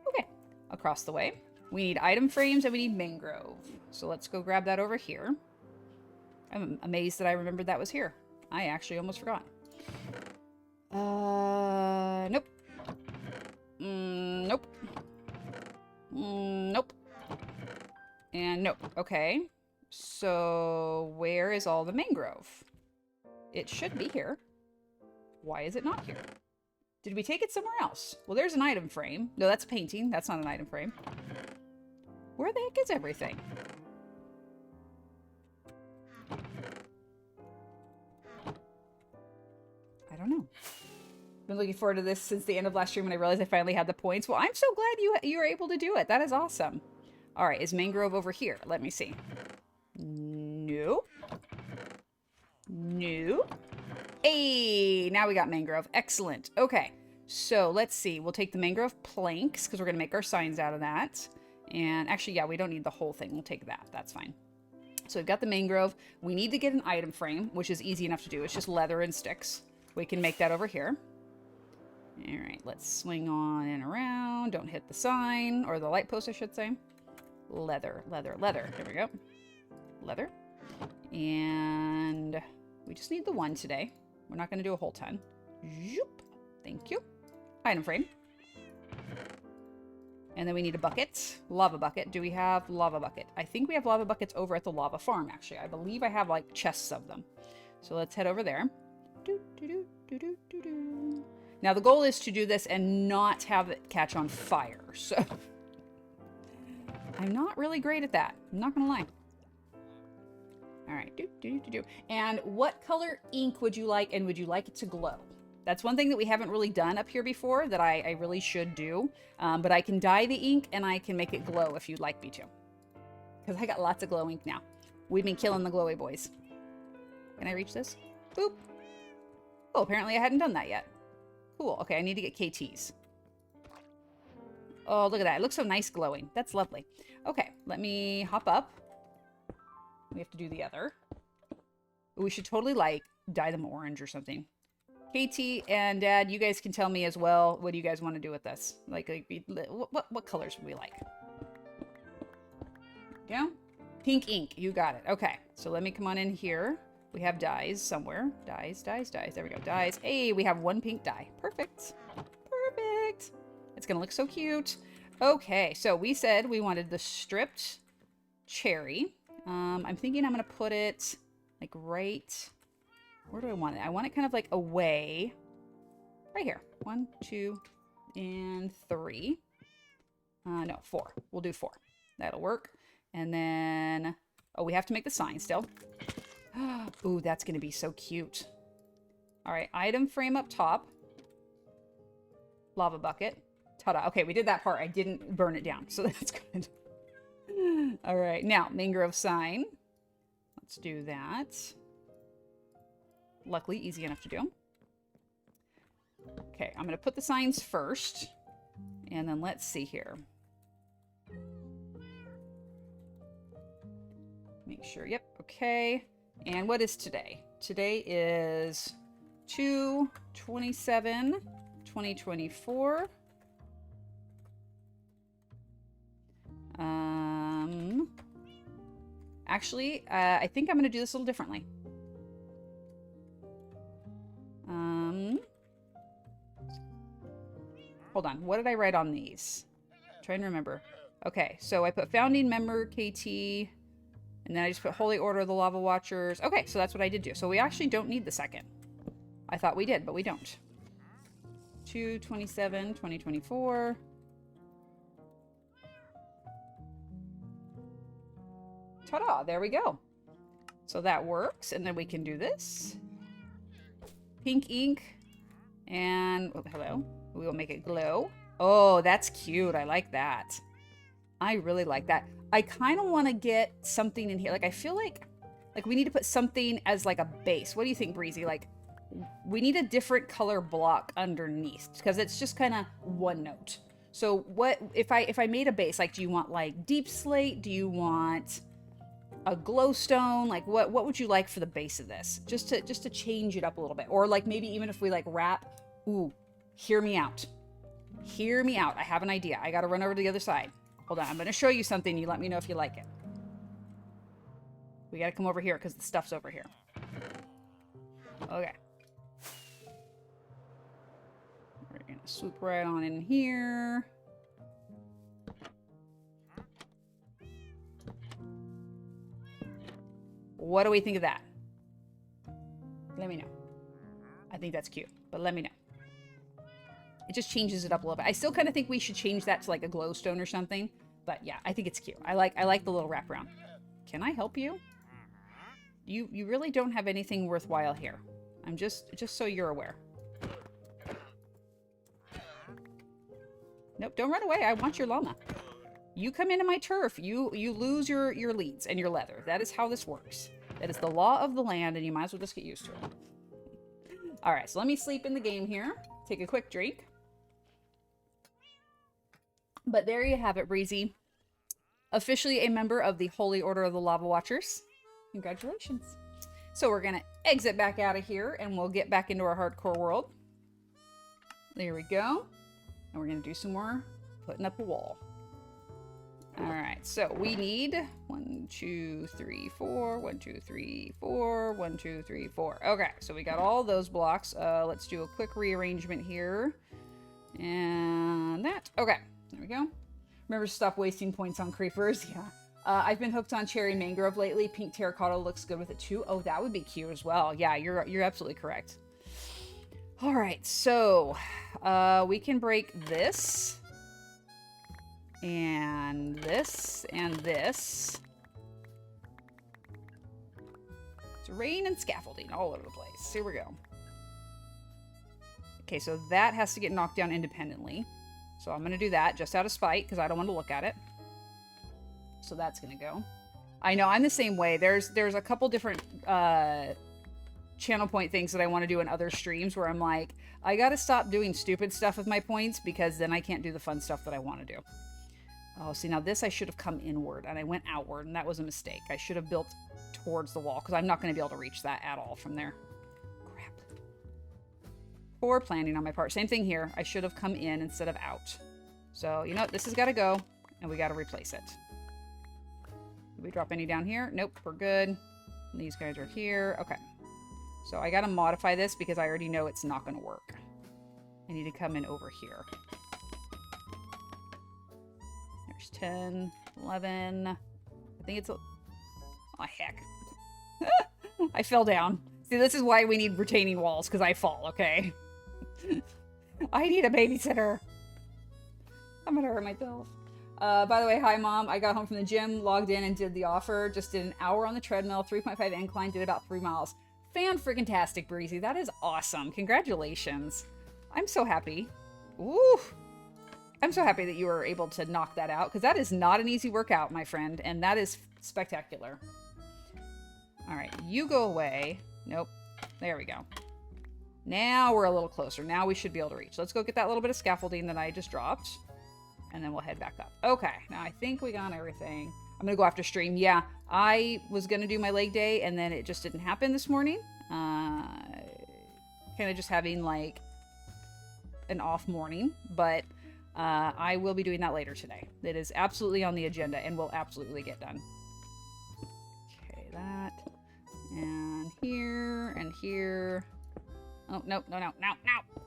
Okay. Across the way. We need item frames and we need mangrove. So let's go grab that over here. I'm amazed that I remembered that was here. I actually almost forgot. Nope. Nope. Nope. And nope. Okay. So where is all the mangrove? It should be here. Why is it not here? Did we take it somewhere else? Well, there's an item frame. No, that's a painting. That's not an item frame. Where the heck is everything? I don't know. Been looking forward to this since the end of last stream when I realized I finally had the points. Well, I'm so glad you were able to do it. That is awesome. All right, is mangrove over here? Let me see. Nope. Nope. Hey, now we got mangrove. Excellent. Okay, so let's see. We'll take the mangrove planks because we're going to make our signs out of that. And actually, yeah, we don't need the whole thing. We'll take that. That's fine. So we've got the mangrove. We need to get an item frame, which is easy enough to do. It's just leather and sticks. We can make that over here. All right, let's swing on and around. Don't hit the sign, or the light post, I should say. Leather, leather, leather. There we go. Leather. And we just need the one today. We're not going to do a whole ton. Zoop. Thank you. Item frame. And then we need a bucket. Lava bucket. Do we have lava bucket? I think we have lava buckets over at the lava farm, actually. I believe I have, like, chests of them. So let's head over there. Do, do, do, do, do, do, do. Now, the goal is to do this and not have it catch on fire. So I'm not really great at that. I'm not going to lie. All right. Do, do, do, do. And what color ink would you like, and would you like it to glow? That's one thing that we haven't really done up here before that I really should do. But I can dye the ink and I can make it glow if you'd like me to. Because I got lots of glow ink now. We've been killing the glowy boys. Can I reach this? Boop. Oh, apparently I hadn't done that yet. Cool. Okay, I need to get KTs. Oh, look at that. It looks so nice glowing. That's lovely. Okay, let me hop up. We have to do the other. We should totally, like, dye them orange or something. KT and Dad, you guys can tell me as well. What do you guys want to do with this? Like what colors would we like? Yeah? Pink ink. You got it. Okay, so let me come on in here. We have dyes somewhere. Dyes, dyes, dyes. There we go. Dyes. Hey, we have one pink dye. Perfect. Perfect. It's going to look so cute. Okay, so we said we wanted the stripped cherry. I'm thinking I'm going to put it like right... Where do I want it? I want it kind of like away. Right here. 1, 2, and 3. No, 4. We'll do 4. That'll work. And then... Oh, we have to make the sign still. Ooh, that's going to be so cute. All right, item frame up top. Lava bucket. Ta-da. Okay, we did that part. I didn't burn it down, so that's good. All right, now, mangrove sign. Let's do that. Luckily, easy enough to do. Okay, I'm going to put the signs first. And then let's see here. Make sure, yep, okay. And what is today? Today is 2/27/2024. Actually, I think I'm going to do this a little differently. Hold on. What did I write on these? I'm trying to remember. Okay, so I put founding member KT, and then I just put Holy Order of the Lava Watchers. Okay, so that's what I did do. So we actually don't need the second. I thought we did, but we don't. 2/27/2024. Ta-da! There we go. So that works, and then we can do this. Pink ink, and oh, hello. We will make it glow. Oh, that's cute. I like that. I really like that. I kind of want to get something in here. Like, I feel like we need to put something as like a base. What do you think, Breezy? Like, we need a different color block underneath because it's just kind of one note. So what if I made a base? Like, do you want like deep slate? Do you want a glowstone? Like, what would you like for the base of this? Just to change it up a little bit, or like maybe even if we like wrap. Ooh. Hear me out. Hear me out. I have an idea. I got to run over to the other side. Hold on. I'm going to show you something. You let me know if you like it. We got to come over here because the stuff's over here. Okay. We're going to swoop right on in here. What do we think of that? Let me know. I think that's cute, but let me know. It just changes it up a little bit. I still kind of think we should change that to like a glowstone or something. But yeah, I think it's cute. I like the little wraparound. Can I help you? You really don't have anything worthwhile here. I'm just so you're aware. Nope, don't run away. I want your llama. You come into my turf. You lose your leads and your leather. That is how this works. That is the law of the land, and you might as well just get used to it. All right, so let me sleep in the game here. Take a quick drink. But there you have it, Breezy. Officially a member of the Holy Order of the Lava Watchers. Congratulations. So we're going to exit back out of here, and we'll get back into our hardcore world. There we go. And we're going to do some more putting up a wall. All right, so we need 1, 2, 3, 4, 1, 2, 3, 4, 1, 2, 3, 4. Okay, so we got all those blocks. Let's do a quick rearrangement here. And that. Okay, there we go. Remember to stop wasting points on creepers. Yeah. I've been hooked on cherry mangrove lately. Pink terracotta looks good with it too. Oh, that would be cute as well. Yeah, you're absolutely correct. All right, so we can break this. And this, and this. Terrain and scaffolding all over the place. Here we go. Okay, so that has to get knocked down independently. So I'm going to do that just out of spite because I don't want to look at it. So that's going to go. I know, I'm the same way. There's a couple different channel point things that I want to do in other streams where I'm like, I got to stop doing stupid stuff with my points because then I can't do the fun stuff that I want to do. Oh, see, now this I should have come inward, and I went outward, and that was a mistake. I should have built towards the wall, because I'm not going to be able to reach that at all from there. Crap. Poor planning on my part. Same thing here. I should have come in instead of out. So, you know what? This has got to go, and we got to replace it. Did we drop any down here? Nope, we're good. These guys are here. Okay. So I got to modify this, because I already know it's not going to work. I need to come in over here. 10, 11. I think it's a... Oh, heck. I fell down. See, this is why we need retaining walls, because I fall, okay? I need a babysitter. I'm gonna hurt myself. By the way, hi, Mom. I got home from the gym, logged in, and did the offer. Just did an hour on the treadmill, 3.5 incline, did about 3 miles. Fan-freaking-tastic, Breezy. That is awesome. Congratulations. I'm so happy. Ooh. I'm so happy that you were able to knock that out, because that is not an easy workout, my friend, and that is spectacular. All right, you go away. Nope. There we go. Now we're a little closer. Now we should be able to reach. Let's go get that little bit of scaffolding that I just dropped, and then we'll head back up. Okay, now I think we got everything. I'm going to go after stream. Yeah, I was going to do my leg day, and then it just didn't happen this morning. Kind of just having, like, an off morning, but... I will be doing that later today. It is absolutely on the agenda and will absolutely get done. Okay, that. And here, and here. Oh, no, no, no, no, no!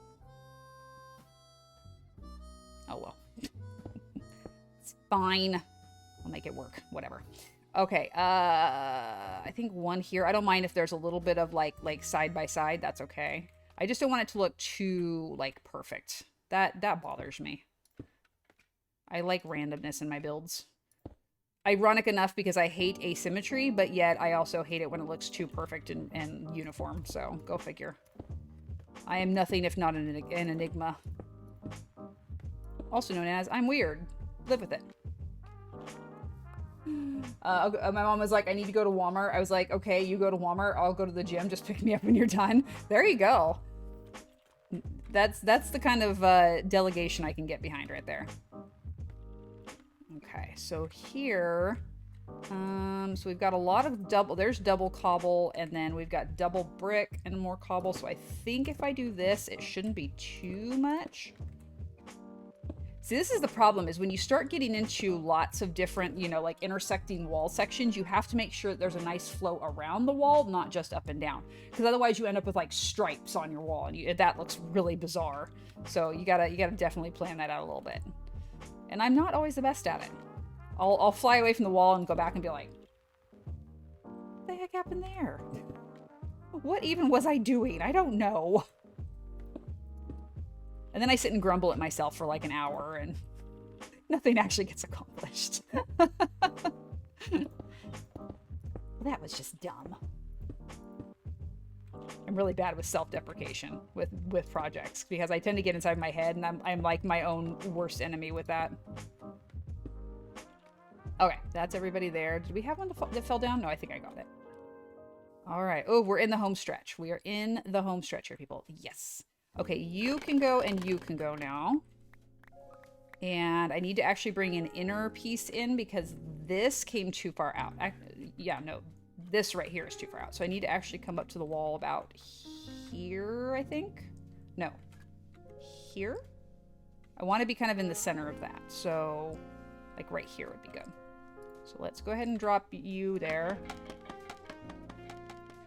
Oh, well. It's fine. I'll make it work. Whatever. Okay, I think one here. I don't mind if there's a little bit of, like side by side. That's okay. I just don't want it to look too, like, perfect. That bothers me. I like randomness in my builds. Ironic enough because I hate asymmetry, but yet I also hate it when it looks too perfect and uniform, so go figure. I am nothing if not an enigma. Also known as, I'm weird. Live with it. My mom was like, I need to go to Walmart. I was like, okay, you go to Walmart, I'll go to the gym, just pick me up when you're done. There you go. That's the kind of delegation I can get behind right there. Okay, so here, so we've got a lot of there's double cobble, and then we've got double brick and more cobble, so I think if I do this, it shouldn't be too much. See, this is the problem, is when you start getting into lots of different, you know, like intersecting wall sections, you have to make sure that there's a nice flow around the wall, not just up and down. Because otherwise you end up with like stripes on your wall, and that looks really bizarre. So you gotta definitely plan that out a little bit. And I'm not always the best at it. I'll fly away from the wall and go back and be like, what the heck happened there? What even was I doing? I don't know. And then I sit and grumble at myself for like an hour, and Nothing actually gets accomplished. That was just dumb. I'm really bad with self-deprecation with projects because I tend to get inside my head and I'm like my own worst enemy with that. Okay, that's everybody there. Did we have one that fell down? No, I think I got it. All right. Oh, we're in the home stretch. We are in the home stretch here, people. Yes. Okay, you can go and you can go now. And I need to actually bring an inner piece in because this came too far out. Yeah, no, this right here is too far out. So I need to actually come up to the wall about here, I think. No, here. I want to be kind of in the center of that. So like right here would be good. So let's go ahead and drop you there.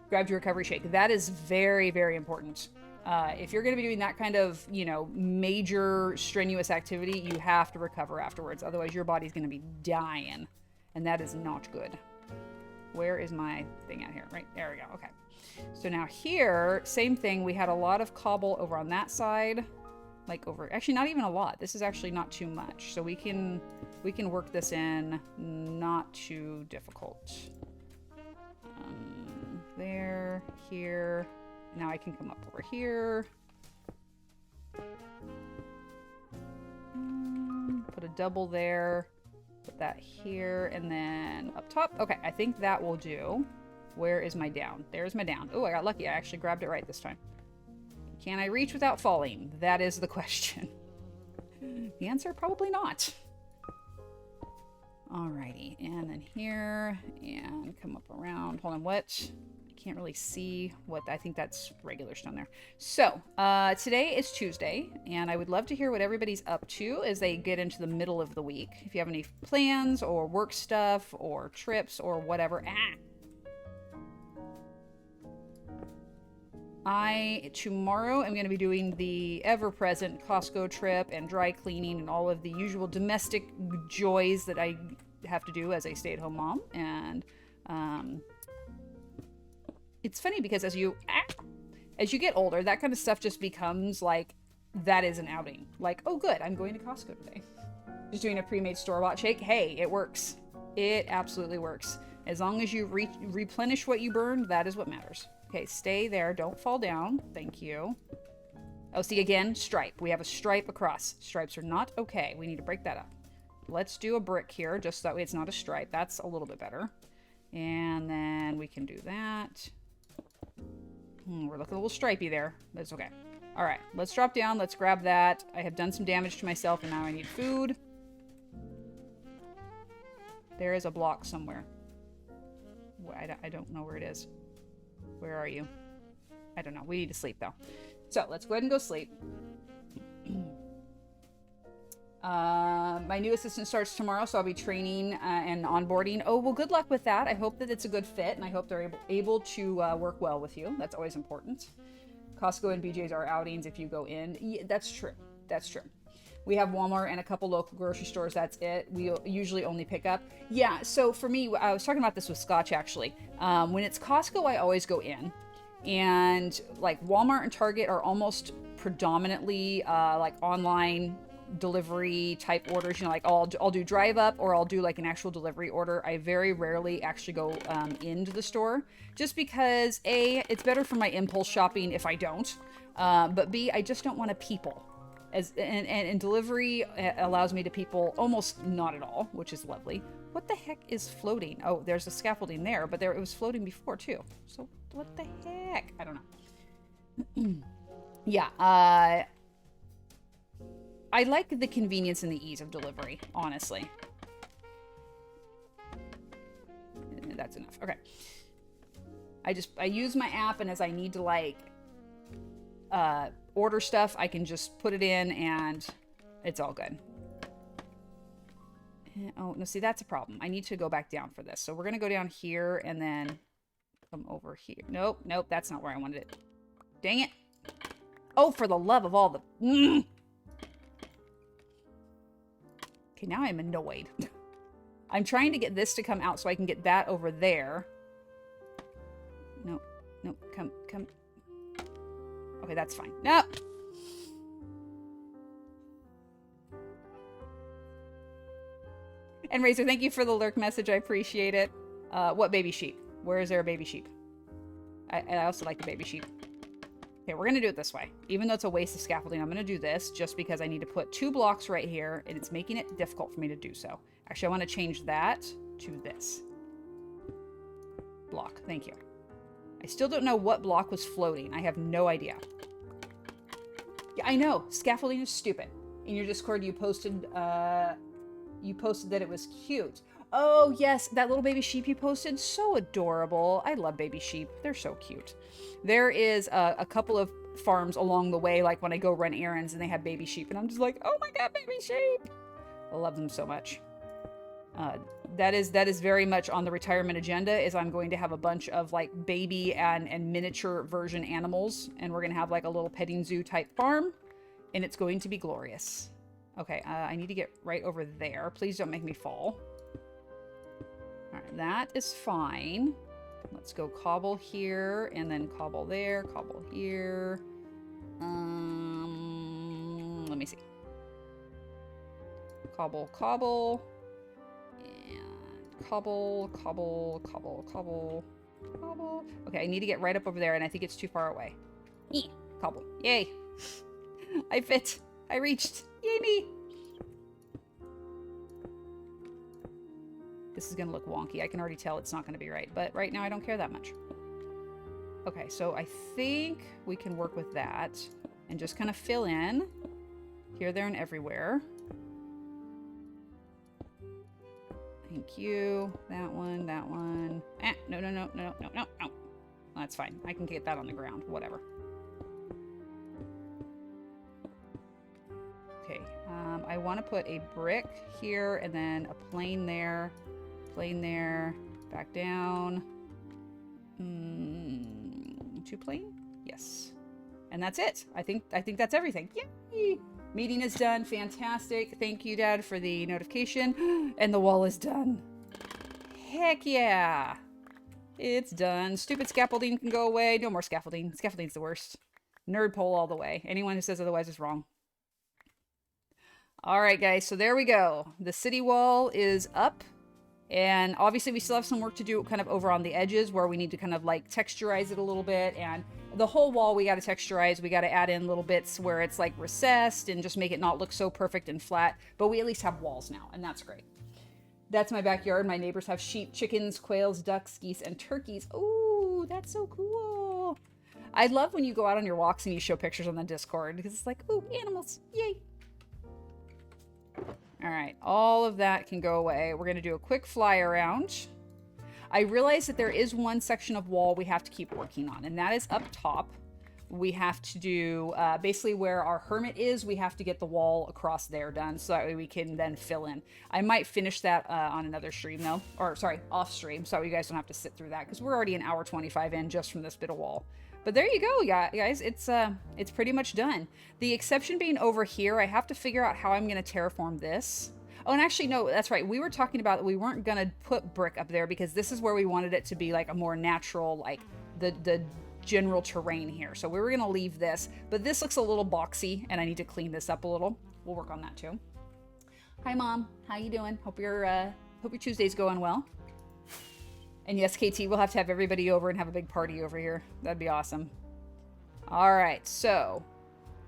Grab your recovery shake. That is very, very important. If you're going to be doing that kind of, you know, major strenuous activity, you have to recover afterwards. Otherwise, your body's going to be dying. And that is not good. Where is my thing out here? Right, there we go. Okay. So now here, same thing. We had a lot of cobble over on that side. Like over, actually not even a lot. This is actually not too much. So we can work this in, not too difficult. There, here. Now I can come up over here. Put a double there. Put that here and then up top. Okay, I think that will do. Where is my down? There's my down. Oh, I got lucky. I actually grabbed it right this time. Can I reach without falling? That is the question. The answer, probably not. Alrighty, and then here, and come up around. Hold on, what? Can't really see what, I think that's regular stone there. So today is Tuesday and I would love to hear what everybody's up to as they get into the middle of the week. If you have any plans or work stuff or trips or whatever. Tomorrow I'm going to be doing the ever-present Costco trip and dry cleaning and all of the usual domestic joys that I have to do as a stay-at-home mom. And it's funny because as you get older, that kind of stuff just becomes like, that is an outing. Like, oh good, I'm going to Costco today. Just doing a pre-made store-bought shake. Hey, it works. It absolutely works. As long as you replenish what you burned, that is what matters. Okay, stay there. Don't fall down. Thank you. Oh, see again, stripe. We have a stripe across. Stripes are not okay. We need to break that up. Let's do a brick here, just so that way it's not a stripe. That's a little bit better. And then we can do that. We're looking a little stripey there. That's okay. All right, let's drop down. Let's grab that. I have done some damage to myself, and now I need food. There is a block somewhere. I don't know where it is. Where are you? I don't know. We need to sleep, though. So let's go ahead and go sleep. My new assistant starts tomorrow, so I'll be training and onboarding. Oh, well, good luck with that. I hope that it's a good fit, and I hope they're able to work well with you. That's always important. Costco and BJ's are outings if you go in. Yeah, that's true. That's true. We have Walmart and a couple local grocery stores. That's it. We usually only pick up. Yeah, so for me, I was talking about this with Scotch, actually. When it's Costco, I always go in. And like Walmart and Target are almost predominantly like online delivery type orders. You know, like I'll do drive up or I'll do like an actual delivery order. I very rarely actually go into the store just because A, it's better for my impulse shopping if I don't. But B, I just don't want to people. And delivery allows me to people almost not at all, which is lovely. What the heck is floating? Oh, there's a scaffolding there, but it was floating before too. So what the heck? I don't know. Yeah, I like the convenience and the ease of delivery, honestly. That's enough. Okay. I use my app, and as I need to like order stuff, I can just put it in and it's all good. Oh, no, see, that's a problem. I need to go back down for this. So we're going to go down here and then come over here. Nope, that's not where I wanted it. Dang it. Oh, for the love of all the... Okay, now I'm annoyed. I'm trying to get this to come out so I can get that over there. Nope, come. Okay, that's fine. No! And Razor, thank you for the lurk message. I appreciate it. What baby sheep? Where is there a baby sheep? I also like the baby sheep. Okay, we're going to do it this way. Even though it's a waste of scaffolding, I'm going to do this just because I need to put 2 blocks right here, and it's making it difficult for me to do so. Actually, I want to change that to this block. Thank you. I still don't know what block was floating. I have no idea. Yeah, I know. Scaffolding is stupid. In your Discord, you posted that it was cute. Oh, yes. That little baby sheep you posted. So adorable. I love baby sheep. They're so cute. There is a couple of farms along the way, like when I go run errands and they have baby sheep. And I'm just like, oh my God, baby sheep. I love them so much. That is very much on the retirement agenda, is I'm going to have a bunch of like baby and miniature version animals. And we're going to have like a little petting zoo type farm. And it's going to be glorious. Okay, I need to get right over there. Please don't make me fall. All right, that is fine. Let's go cobble here, and then cobble there, cobble here. Let me see. Cobble, cobble. And cobble, cobble, cobble, cobble, cobble. Okay, I need to get right up over there, and I think it's too far away. Cobble. Yay. I fit. I reached. Yay me. This is going to look wonky. I can already tell it's not going to be right. But right now I don't care that much. Okay, so I think we can work with that. And just kind of fill in. Here, there, and everywhere. Thank you. That one, that one. No. That's fine. I can get that on the ground. Whatever. Okay, I want to put a brick here and then a plane there, back down. 2 plane? Yes. And that's it. I think that's everything. Yay! Meeting is done. Fantastic. Thank you, Dad, for the notification. And the wall is done. Heck yeah. It's done. Stupid scaffolding can go away. No more scaffolding. Scaffolding's the worst. Nerd pole all the way. Anyone who says otherwise is wrong. All right, guys, so there we go. The city wall is up, and obviously we still have some work to do kind of over on the edges where we need to kind of like texturize it a little bit, and the whole wall we got to texturize. We got to add in little bits where it's like recessed and just make it not look so perfect and flat, but we at least have walls now, and that's great. That's my backyard. My neighbors have sheep, chickens, quails, ducks, geese, and turkeys. Ooh, that's so cool. I love when you go out on your walks and you show pictures on the Discord because it's like, ooh, animals, yay. All right, all of that can go away. We're going to do a quick fly around. I realize that there is one section of wall we have to keep working on, and that is up top. We have to do basically where our hermit is, we have to get the wall across there done so that way we can then fill in. I might finish that on another stream though, or sorry, off stream, so you guys don't have to sit through that because we're already an hour 25 in just from this bit of wall. But there you go, guys. It's pretty much done. The exception being over here, I have to figure out how I'm going to terraform this. Oh, and actually, no, that's right. We were talking about that we weren't going to put brick up there because this is where we wanted it to be like a more natural, like the general terrain here. So we were going to leave this, but this looks a little boxy and I need to clean this up a little. We'll work on that too. Hi, Mom. How you doing? Hope your Tuesday's going well. And yes, KT, we'll have to have everybody over and have a big party over here. That'd be awesome. All right, so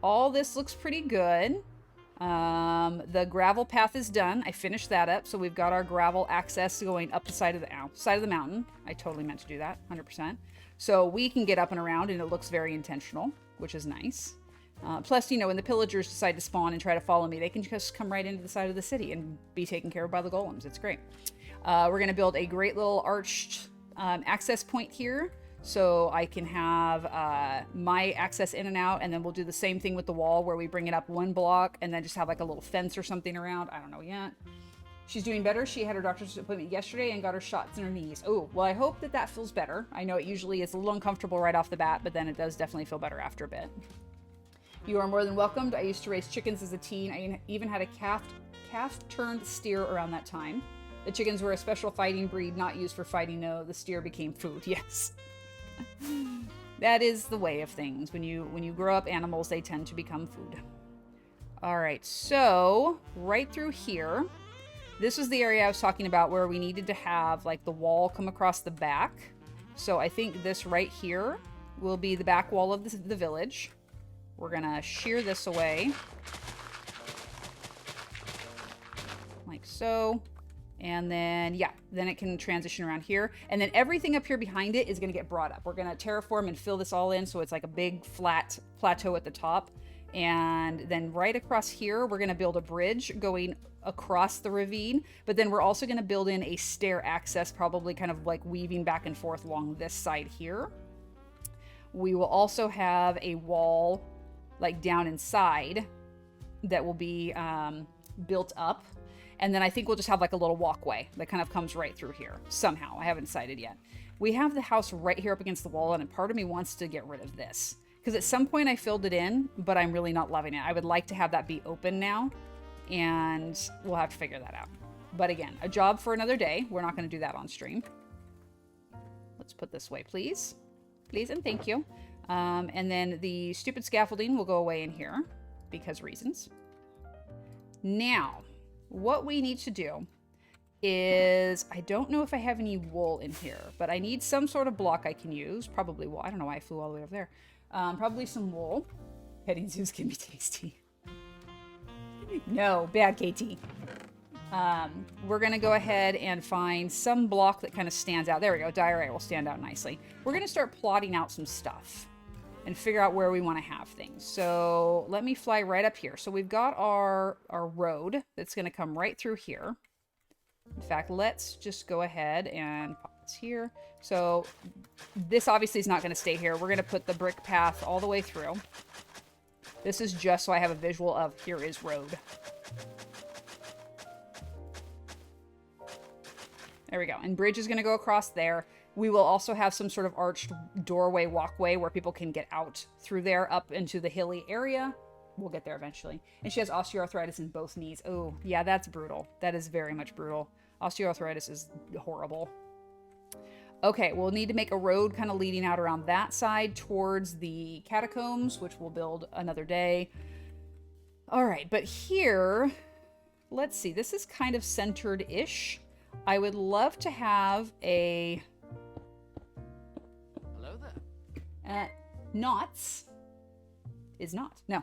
all this looks pretty good. The gravel path is done. I finished that up, so we've got our gravel access going up the side of the mountain. I totally meant to do that, 100%. So we can get up and around, and it looks very intentional, which is nice. Plus, you know, when the pillagers decide to spawn and try to follow me, they can just come right into the side of the city and be taken care of by the golems. It's great. We're going to build a great little arched access point here so I can have my access in and out, and then we'll do the same thing with the wall where we bring it up 1 block and then just have like a little fence or something around. I don't know yet. She's doing better. She had her doctor's appointment yesterday and got her shots in her knees. Oh, well, I hope that feels better. I know it usually is a little uncomfortable right off the bat, but then it does definitely feel better after a bit. You are more than welcomed. I used to raise chickens as a teen. I even had a calf-turned steer around that time. The chickens were a special fighting breed, not used for fighting. No, the steer became food. Yes. That is the way of things. When you grow up animals, they tend to become food. All right, so right through here, This was the area I was talking about where we needed to have like the wall come across the back. So I think this right here will be the back wall of the village. We're gonna shear this away. Like so. And then, yeah, then it can transition around here. And then everything up here behind it is gonna get brought up. We're gonna terraform and fill this all in so it's like a big flat plateau at the top. And then right across here, we're gonna build a bridge going across the ravine, but then we're also gonna build in a stair access, probably kind of like weaving back and forth along this side here. We will also have a wall like down inside that will be built up. And then I think we'll just have like a little walkway that kind of comes right through here somehow. I haven't decided yet. We have the house right here up against the wall, and part of me wants to get rid of this because at some point I filled it in, but I'm really not loving it. I would like to have that be open now, and we'll have to figure that out. But again, a job for another day. We're not going to do that on stream. Let's put this way, please. Please and thank you. And then the stupid scaffolding will go away in here because reasons. Now, what we need to do is, I don't know if I have any wool in here, but I need some sort of block I can use. Probably wool. I don't know why I flew all the way over there. Probably some wool. Petting zoos can be tasty. No, bad KT. We're going to go ahead and find some block that kind of stands out. There we go. Diorite will stand out nicely. We're going to start plotting out some stuff and figure out where we want to have things. So let me fly right up here. So we've got our road that's going to come right through here. In fact, let's just go ahead and pop this here. So this obviously is not going to stay here. We're going to put the brick path all the way through. This is just so I have a visual of here is road. There we go. And bridge is going to go across there. We will also have some sort of arched doorway walkway where people can get out through there up into the hilly area. We'll get there eventually. And she has osteoarthritis in both knees. Oh, yeah, that's brutal. That is very much brutal. Osteoarthritis is horrible. Okay, we'll need to make a road kind of leading out around that side towards the catacombs, which we'll build another day. All right, but here, let's see. This is kind of centered-ish. I would love to have a... Hello there. Knots is not. No.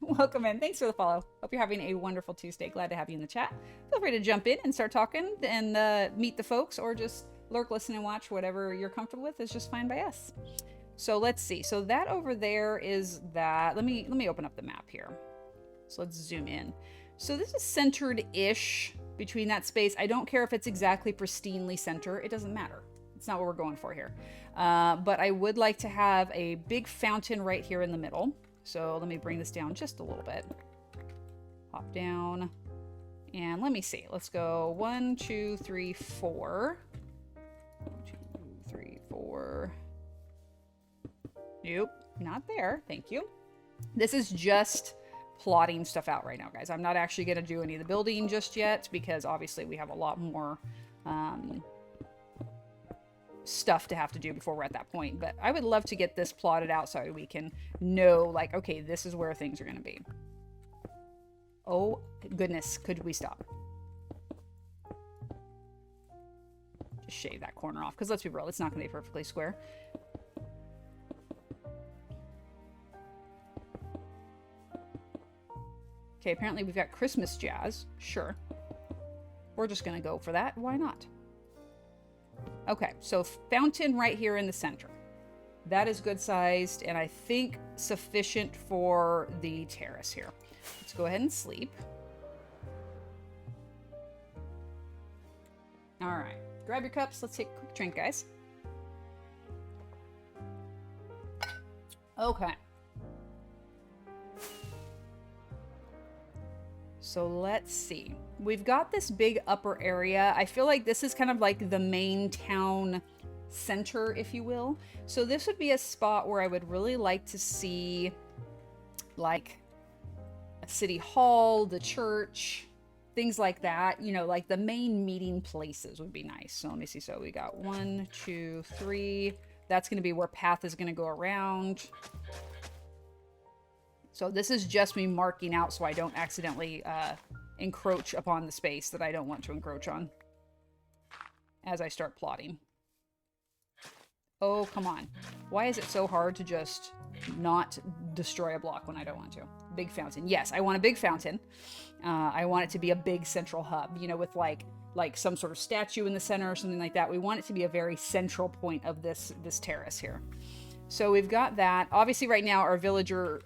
Welcome in. Thanks for the follow. Hope you're having a wonderful Tuesday. Glad to have you in the chat. Feel free to jump in and start talking and meet the folks, or just lurk, listen, and watch. Whatever you're comfortable with is just fine by us. So let's see. So that over there is that. Let me open up the map here. So let's zoom in. So this is centered-ish between that space. I don't care if it's exactly pristinely center. It doesn't matter. It's not what we're going for here. But I would like to have a big fountain right here in the middle. So let me bring this down just a little bit. Hop down. And let me see. Let's go 1, 2, 3, 4. 1, 2, 3, 4. Nope, not there. Thank you. This is just plotting stuff out right now, guys. I'm not actually going to do any of the building just yet because obviously we have a lot more stuff to have to do before we're at that point. But I would love to get this plotted out so we can know, like, okay, this is where things are going to be. Oh, goodness. Could we stop? Just shave that corner off because let's be real, it's not going to be perfectly square. Okay, apparently we've got Christmas jazz. Sure. We're just going to go for that. Why not? Okay, so fountain right here in the center. That is good sized and I think sufficient for the terrace here. Let's go ahead and sleep. All right, grab your cups. Let's take a quick drink, guys. Okay. So let's see. We've got this big upper area. I feel like this is kind of like the main town center, if you will. So this would be a spot where I would really like to see like a city hall, the church, things like that. You know, like the main meeting places would be nice. So let me see. So we got 1, 2, 3. That's going to be where path is going to go around. So this is just me marking out so I don't accidentally encroach upon the space that I don't want to encroach on as I start plotting. Oh, come on. Why is it so hard to just not destroy a block when I don't want to? Big fountain. Yes, I want a big fountain. I want it to be a big central hub, you know, with like some sort of statue in the center or something like that. We want it to be a very central point of this terrace here. So we've got that. Obviously right now our villager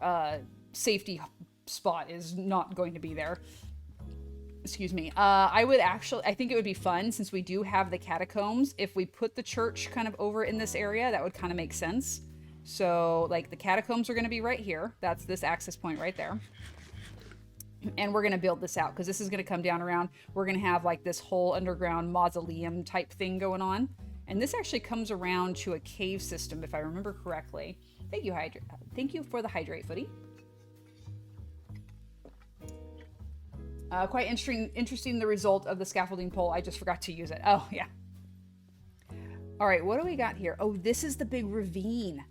safety spot is not going to be there. Excuse me. I think it would be fun, since we do have the catacombs, if we put the church kind of over in this area. That would kind of make sense. So like the catacombs are going to be right here. That's this access point right there. And we're going to build this out because this is going to come down around. We're going to have like this whole underground mausoleum type thing going on. And this actually comes around to a cave system, if I remember correctly. Thank you, Thank you for the hydrate, Footy. Quite interesting the result of the scaffolding pole. I just forgot to use it. Oh, yeah. All right, what do we got here? Oh, this is the big ravine.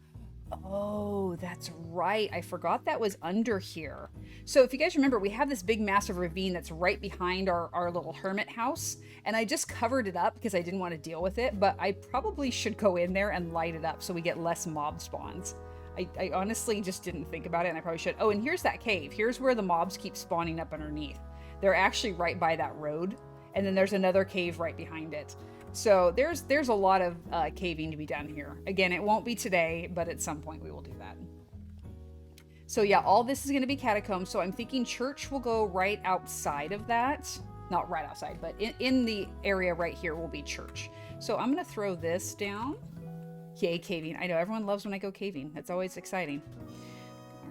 Oh, that's right. I forgot that was under here. So if you guys remember, we have this big massive ravine that's right behind our little hermit house. And I just covered it up because I didn't want to deal with it. But I probably should go in there and light it up so we get less mob spawns. I honestly just didn't think about it, and I probably should. Oh, and here's that cave. Here's where the mobs keep spawning up underneath. They're actually right by that road. And then there's another cave right behind it. So there's a lot of caving to be done here. Again, it won't be today, but at some point we will do that. So yeah, all this is going to be catacombs. So I'm thinking church will go right outside of that. Not right outside, but in the area right here will be church. So I'm going to throw this down. Yay, caving. I know everyone loves when I go caving. That's always exciting.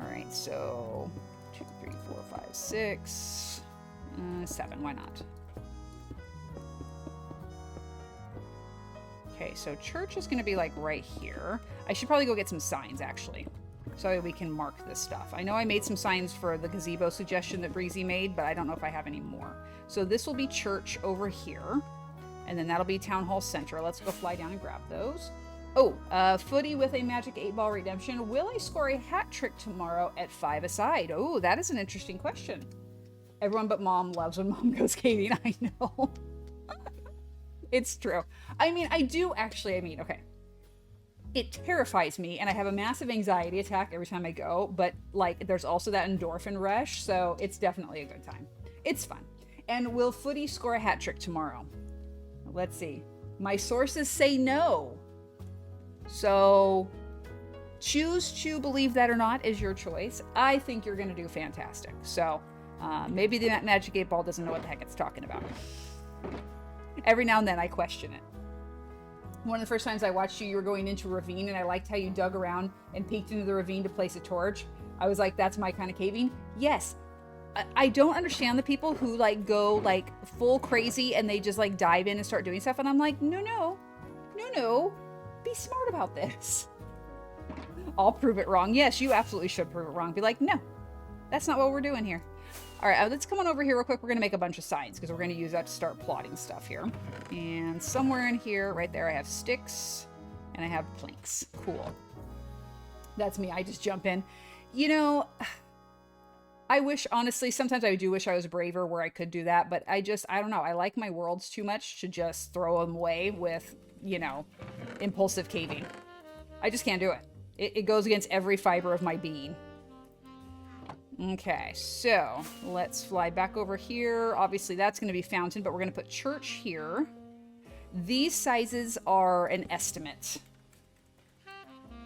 All right, so 2, 3, 4, 5, 6, 7. Why not? Okay, so church is going to be like right here. I should probably go get some signs, actually, so we can mark this stuff. I know I made some signs for the gazebo suggestion that Breezy made, but I don't know if I have any more. So this will be church over here, and then that'll be Town Hall Center. Let's go fly down and grab those. Oh, Footy with a magic 8-ball redemption. Will I score a hat trick tomorrow at 5 aside? Oh, that is an interesting question. Everyone but Mom loves when Mom goes caving. I know. It's true. I mean, okay. It terrifies me, and I have a massive anxiety attack every time I go, but, like, there's also that endorphin rush, so it's definitely a good time. It's fun. And will Footy score a hat trick tomorrow? Let's see. My sources say no. So, choose to believe that or not is your choice. I think you're going to do fantastic. So, maybe the Magic 8 Ball doesn't know what the heck it's talking about. Every now and then I question it. One of the first times I watched you were going into a ravine, and I liked how you dug around and peeked into the ravine to place a torch. I was like, that's my kind of caving. Yes. I don't understand the people who like go like full crazy and they just like dive in and start doing stuff. And I'm like, no. Be smart about this. I'll prove it wrong. Yes, you absolutely should prove it wrong. Be like, no, that's not what we're doing here. All right, let's come on over here real quick. We're going to make a bunch of signs because we're going to use that to start plotting stuff here. And somewhere in here, right there, I have sticks and I have planks. Cool. That's me. I just jump in. You know, I wish, honestly, sometimes I do wish I was braver where I could do that. But I don't know. I like my worlds too much to just throw them away with, you know, impulsive caving. I just can't do it. It goes against every fiber of my being. Okay, so let's fly back over here. Obviously, that's going to be fountain, but we're going to put church here. These sizes are an estimate.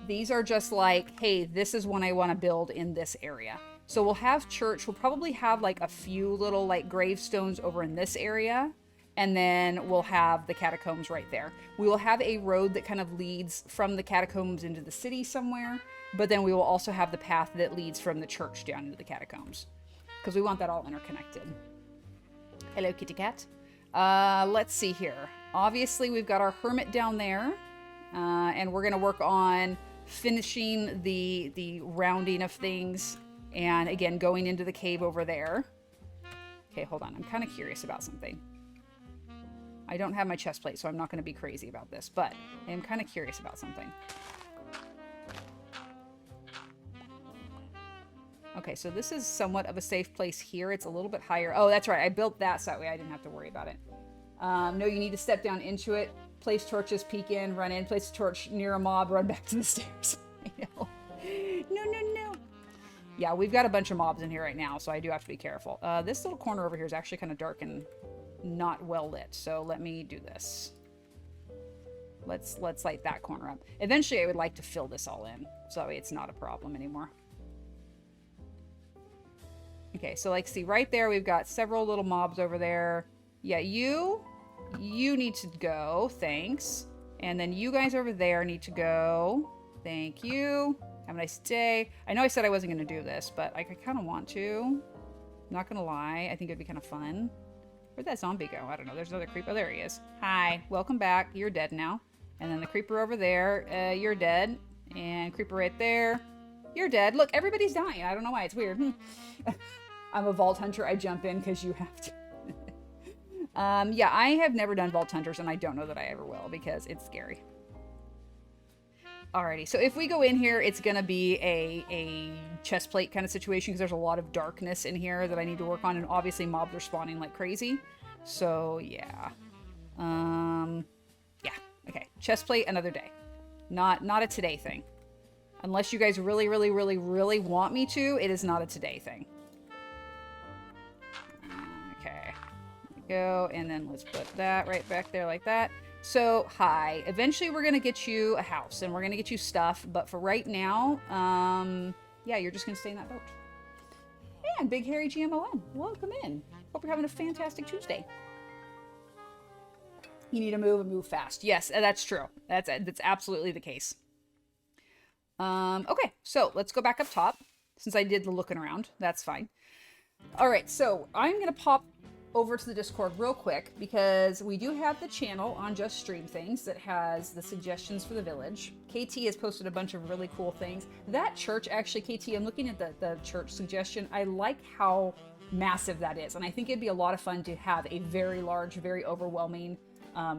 These are just like, hey, this is one I want to build in this area. So we'll have church. We'll probably have like a few little like gravestones over in this area. And then we'll have the catacombs right there. We will have a road that kind of leads from the catacombs into the city somewhere. But then we will also have the path that leads from the church down into the catacombs. Because we want that all interconnected. Hello, kitty cat. Let's see here. Obviously, we've got our hermit down there. And we're going to work on finishing the rounding of things. And again, going into the cave over there. Okay, hold on. I'm kind of curious about something. I don't have my chest plate, so I'm not going to be crazy about this. But I am kind of curious about something. Okay, so this is somewhat of a safe place here. It's a little bit higher. Oh, that's right. I built that so that way I didn't have to worry about it. No, you need to step down into it, place torches, peek in, run in, place a torch near a mob, run back to the stairs. I know. No, no, no. Yeah, we've got a bunch of mobs in here right now, so I do have to be careful. This little corner over here is actually kind of dark and not well lit, so let me do this. Let's light that corner up. Eventually, I would like to fill this all in, so that way it's not a problem anymore. Okay, so like, see right there, we've got several little mobs over there. Yeah, you need to go, thanks. And then you guys over there need to go. Thank you. Have a nice day. I know I said I wasn't going to do this, but I kind of want to. Not going to lie. I think it'd be kind of fun. Where'd that zombie go? I don't know. There's another creeper. Oh, there he is. Hi. Welcome back. You're dead now. And then the creeper over there. You're dead. And creeper right there. You're dead. Look, everybody's dying. I don't know why. It's weird. I'm a vault hunter. I jump in because you have to. Yeah, I have never done vault hunters, and I don't know that I ever will because it's scary. Alrighty, so if we go in here, it's going to be a chest plate kind of situation because there's a lot of darkness in here that I need to work on, and obviously mobs are spawning like crazy. So, yeah. Yeah, okay. Chest plate another day. Not a today thing. Unless you guys really, really, really, really want me to, it is not a today thing. Okay. There we go, and then let's put that right back there like that. So, hi. Eventually, we're going to get you a house, and we're going to get you stuff. But for right now, yeah, you're just going to stay in that boat. And Big Hairy GMON, welcome in. Hope you're having a fantastic Tuesday. You need to move and move fast. Yes, that's true. That's absolutely the case. Okay, so let's go back up top. Since I did the looking around, that's fine. All right, so I'm going to pop over to the Discord real quick because we do have the channel on Just Stream Things that has the suggestions for the village. KT has posted a bunch of really cool things. That church, actually, KT, I'm looking at the church suggestion. I like how massive that is, and I think it'd be a lot of fun to have a very large, very overwhelming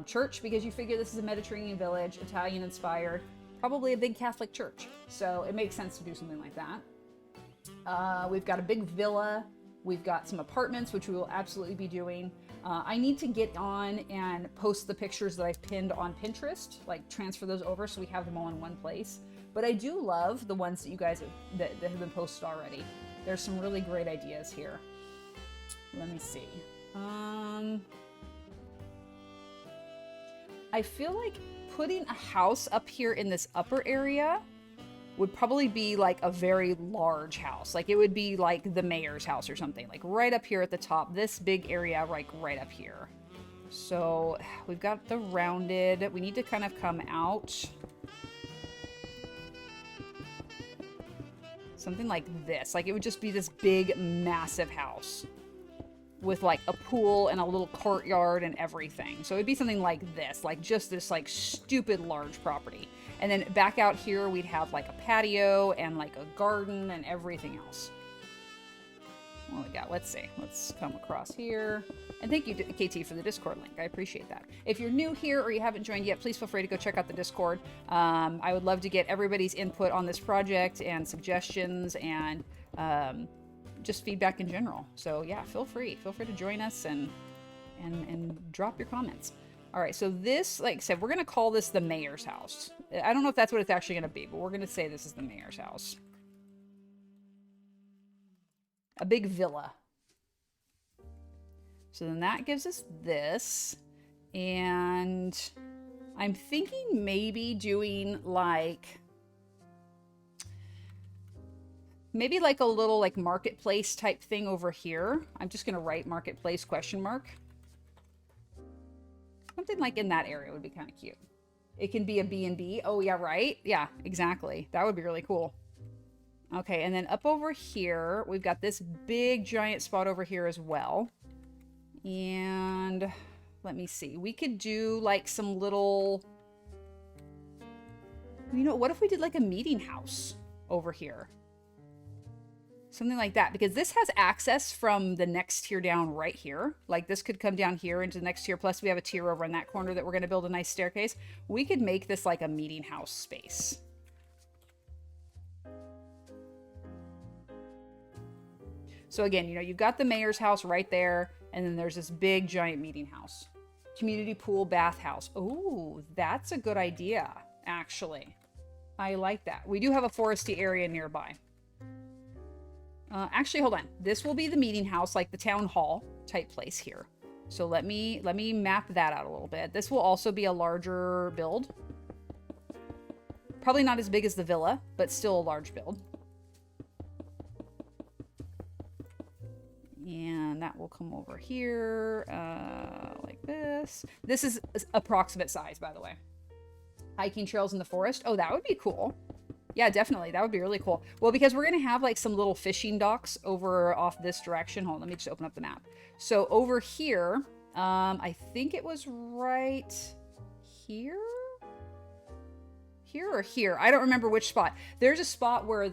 church because you figure this is a Mediterranean village, Italian inspired, probably a big Catholic church. So it makes sense to do something like that. We've got a big villa. We've got some apartments, which we will absolutely be doing. I need to get on and post the pictures that I've pinned on Pinterest, like transfer those over so we have them all in one place. But I do love the ones that you guys that have been posted already. There's some really great ideas here. Let me see. I feel like putting a house up here in this upper area would probably be like a very large house. Like it would be like the mayor's house or something, like right up here at the top, this big area, like right up here. So we've got the rounded, we need to kind of come out. Something like this, like it would just be this big, massive house with like a pool and a little courtyard and everything. So it'd be something like this, like just this like stupid large property. And then back out here, we'd have like a patio and like a garden and everything else. What we got? Let's see. Let's come across here. And thank you, KT, for the Discord link. I appreciate that. If you're new here or you haven't joined yet, please feel free to go check out the Discord. I would love to get everybody's input on this project and suggestions and just feedback in general. So yeah, feel free. Feel free to join us and drop your comments. All right, so this, like I said, we're going to call this the mayor's house. I don't know if that's what it's actually going to be, but we're going to say this is the mayor's house. A big villa. So then that gives us this. And I'm thinking maybe doing like... maybe like a little like marketplace type thing over here. I'm just going to write marketplace ? Something like in that area would be kind of cute. It can be a B&B. Oh, yeah, right? Yeah, exactly. That would be really cool. Okay, and then up over here, we've got this big giant spot over here as well. And let me see. We could do like some little... you know, what if we did like a meeting house over here? Something like that, because this has access from the next tier down right here. Like this could come down here into the next tier. Plus we have a tier over in that corner that we're going to build a nice staircase. We could make this like a meeting house space. So again, you know, you've got the mayor's house right there, and then there's this big giant meeting house. Community pool, bathhouse. Oh, that's a good idea, actually. I like that. We do have a foresty area nearby. Actually, hold on. This will be the meeting house, like the town hall type place here. So let me map that out a little bit. This will also be a larger build. Probably not as big as the villa, but still a large build. And that will come over here, like this. This is approximate size, by the way. Hiking trails in the forest. Oh, that would be cool. Yeah, definitely. That would be really cool. Well, because we're going to have like some little fishing docks over off this direction. Hold on, let me just open up the map. So over here, I think it was right here? Here or here? I don't remember which spot. There's a spot where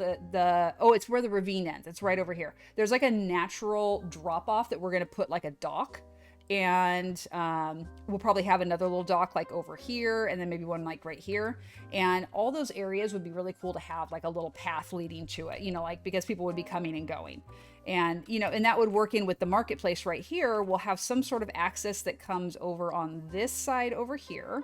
oh, it's where the ravine ends. It's right over here. There's like a natural drop off that we're going to put like a dock. And we'll probably have another little dock like over here, and then maybe one like right here. And all those areas would be really cool to have like a little path leading to it, you know, like because people would be coming and going. And, you know, and that would work in with the marketplace right here. We'll have some sort of access that comes over on this side over here.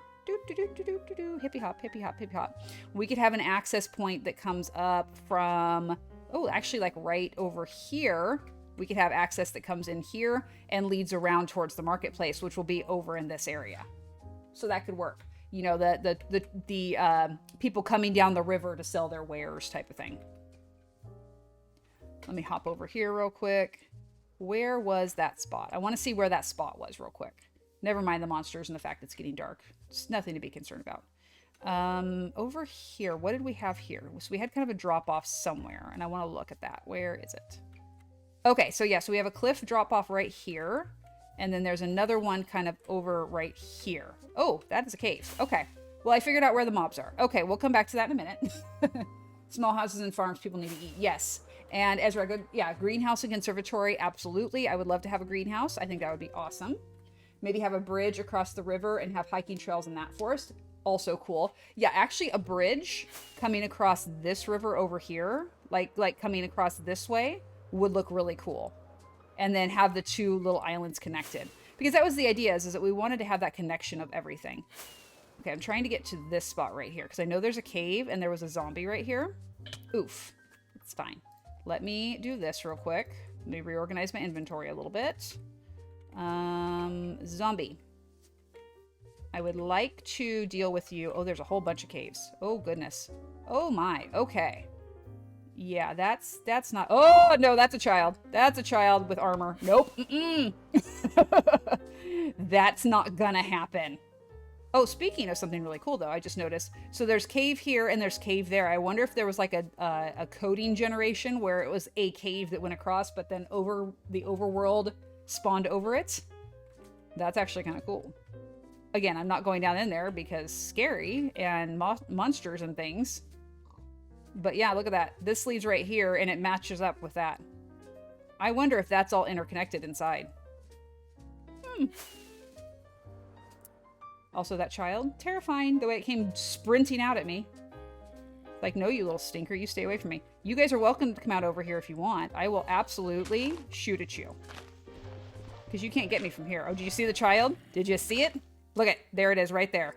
Hippy hop, hippy hop, hippy hop. We could have an access point that comes up from, oh, actually like right over here. We could have access that comes in here and leads around towards the marketplace, which will be over in this area. So that could work. You know, the people coming down the river to sell their wares type of thing. Let me hop over here real quick. Where was that spot? I want to see where that spot was real quick. Never mind the monsters and the fact it's getting dark. It's nothing to be concerned about. Over here, what did we have here? So we had kind of a drop off somewhere, and I want to look at that. Where is it? Okay, so yeah, so we have a cliff drop off right here, and then there's another one kind of over right here. Oh, that is a cave. Okay, well, I figured out where the mobs are. Okay, we'll come back to that in a minute. Small houses and farms people need to eat. Yes. And Ezra, good. Yeah, greenhouse and conservatory. Absolutely. I would love to have a greenhouse. I think that would be awesome. Maybe have a bridge across the river and have hiking trails in that forest. Also cool. Yeah, actually a bridge coming across this river over here, like coming across this way, would look really cool. And then have the two little islands connected. Because that was the idea, is that we wanted to have that connection of everything. Okay, I'm trying to get to this spot right here, because I know there's a cave and there was a zombie right here. Oof. It's fine. Let me do this real quick. Let me reorganize my inventory a little bit. Zombie. I would like to deal with you. Oh, there's a whole bunch of caves. Oh, goodness. Oh, my. Okay. Yeah, that's not... Oh, no, that's a child. That's a child with armor. Nope. Mm-mm. That's not gonna happen. Oh, speaking of something really cool, though, I just noticed. So there's cave here and there's cave there. I wonder if there was like a coding generation where it was a cave that went across, but then over the overworld spawned over it. That's actually kind of cool. Again, I'm not going down in there because scary and monsters and things. But yeah, look at that. This leads right here and it matches up with that. I wonder if that's all interconnected inside. Also, that child, terrifying, the way it came sprinting out at me. Like, no, you little stinker, you stay away from me. You guys are welcome to come out over here if you want. I will absolutely shoot at you. Because you can't get me from here. Oh, did you see the child? Did you see it? Look at, there it is, right there.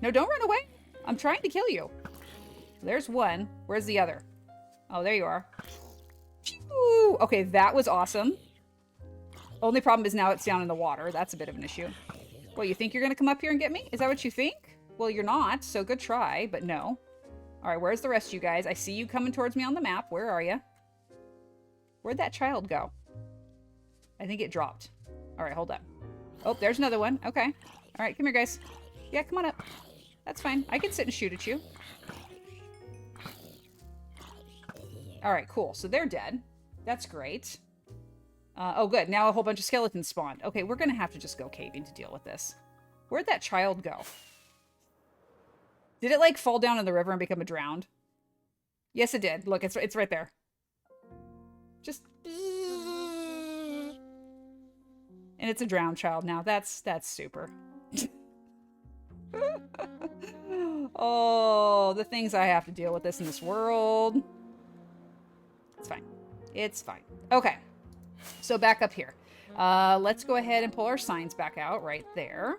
No, don't run away. I'm trying to kill you. There's one. Where's the other? Oh, there you are. Ooh, okay, that was awesome. Only problem is now it's down in the water. That's a bit of an issue. Well, you think you're going to come up here and get me? Is that what you think? Well, you're not, so good try, but no. All right, where's the rest of you guys? I see you coming towards me on the map. Where are you? Where'd that child go? I think it dropped. All right, hold up. Oh, there's another one. Okay. All right, come here, guys. Yeah, come on up. That's fine. I can sit and shoot at you. All right, cool. So they're dead. That's great. Oh, good. Now a whole bunch of skeletons spawned. Okay, we're going to have to just go caving to deal with this. Where'd that child go? Did it, like, fall down in the river and become a drowned? Yes, it did. Look, it's right there. Just... And it's a drowned child now. That's super. Oh, the things I have to deal with this in this world. It's fine. It's fine. Okay. So back up here. Let's go ahead and pull our signs back out right there.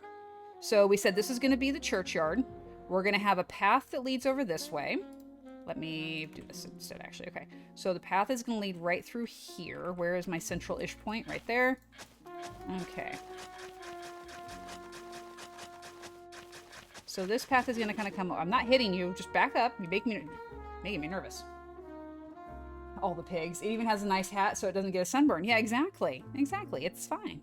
So we said this is going to be the churchyard. We're going to have a path that leads over this way. Let me do this instead, actually. Okay. So the path is going to lead right through here. Where is my central-ish point? Right there. Okay. So this path is going to kind of come... I'm not hitting you. Just back up. You're making me nervous. All the pigs. It even has a nice hat so it doesn't get a sunburn. Yeah, exactly. Exactly. It's fine.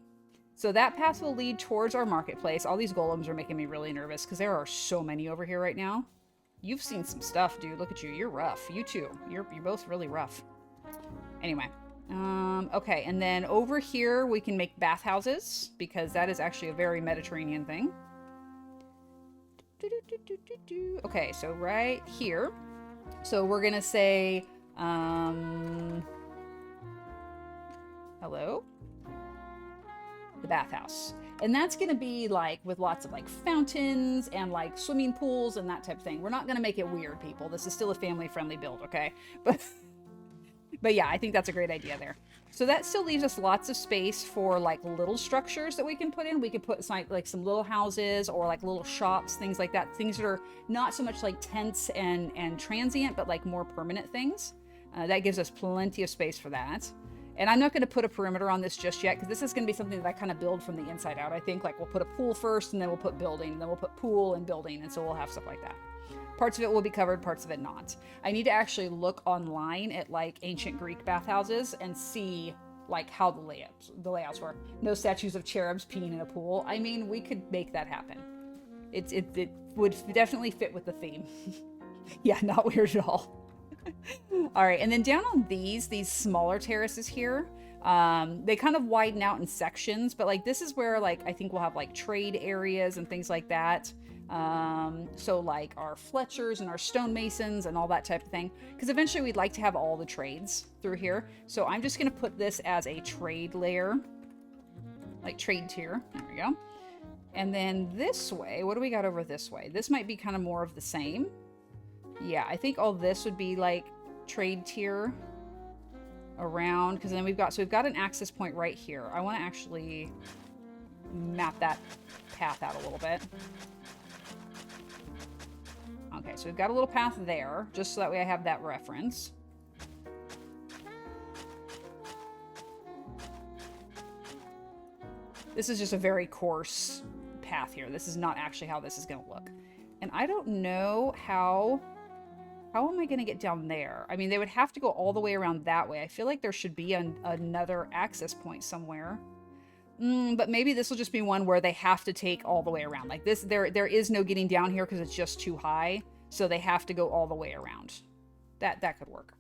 So that path will lead towards our marketplace. All these golems are making me really nervous because there are so many over here right now. You've seen some stuff, dude. Look at you. You're rough. You too. You're both really rough. Anyway. Okay. And then over here we can make bathhouses because that is actually a very Mediterranean thing. Okay. So right here. So we're going to say... hello? The bathhouse. And that's going to be like with lots of like fountains and like swimming pools and that type of thing. We're not going to make it weird, people. This is still a family-friendly build, okay? But yeah, I think that's a great idea there. So that still leaves us lots of space for like little structures that we can put in. We could put like some little houses or like little shops, things like that. Things that are not so much like tents and transient, but like more permanent things. That gives us plenty of space for that. And I'm not going to put a perimeter on this just yet because this is going to be something that I kind of build from the inside out. I think like we'll put a pool first and then we'll put building and then we'll put pool and building. And so we'll have stuff like that. Parts of it will be covered, parts of it not. I need to actually look online at like ancient Greek bathhouses and see like how the layouts were. No statues of cherubs peeing in a pool. I mean, we could make that happen. It would definitely fit with the theme. Yeah, not weird at all. All right, and then down on these smaller terraces here, they kind of widen out in sections, but like this is where like I think we'll have like trade areas and things like that. So like our Fletchers and our stonemasons and all that type of thing, because eventually we'd like to have all the trades through here. So I'm just going to put this as a trade layer, like trade tier. There we go. And then this way, what do we got over this way? This might be kind of more of the same. Yeah, I think all this would be like trade tier around, because then we've got an access point right here. I want to actually map that path out a little bit. Okay, so we've got a little path there, just so that way I have that reference. This is just a very coarse path here. This is not actually how this is going to look. And I don't know how am I going to get down there? I mean, they would have to go all the way around that way. I feel like there should be another access point somewhere. But maybe this will just be one where they have to take all the way around. Like this, there is no getting down here because it's just too high. So they have to go all the way around. That could work.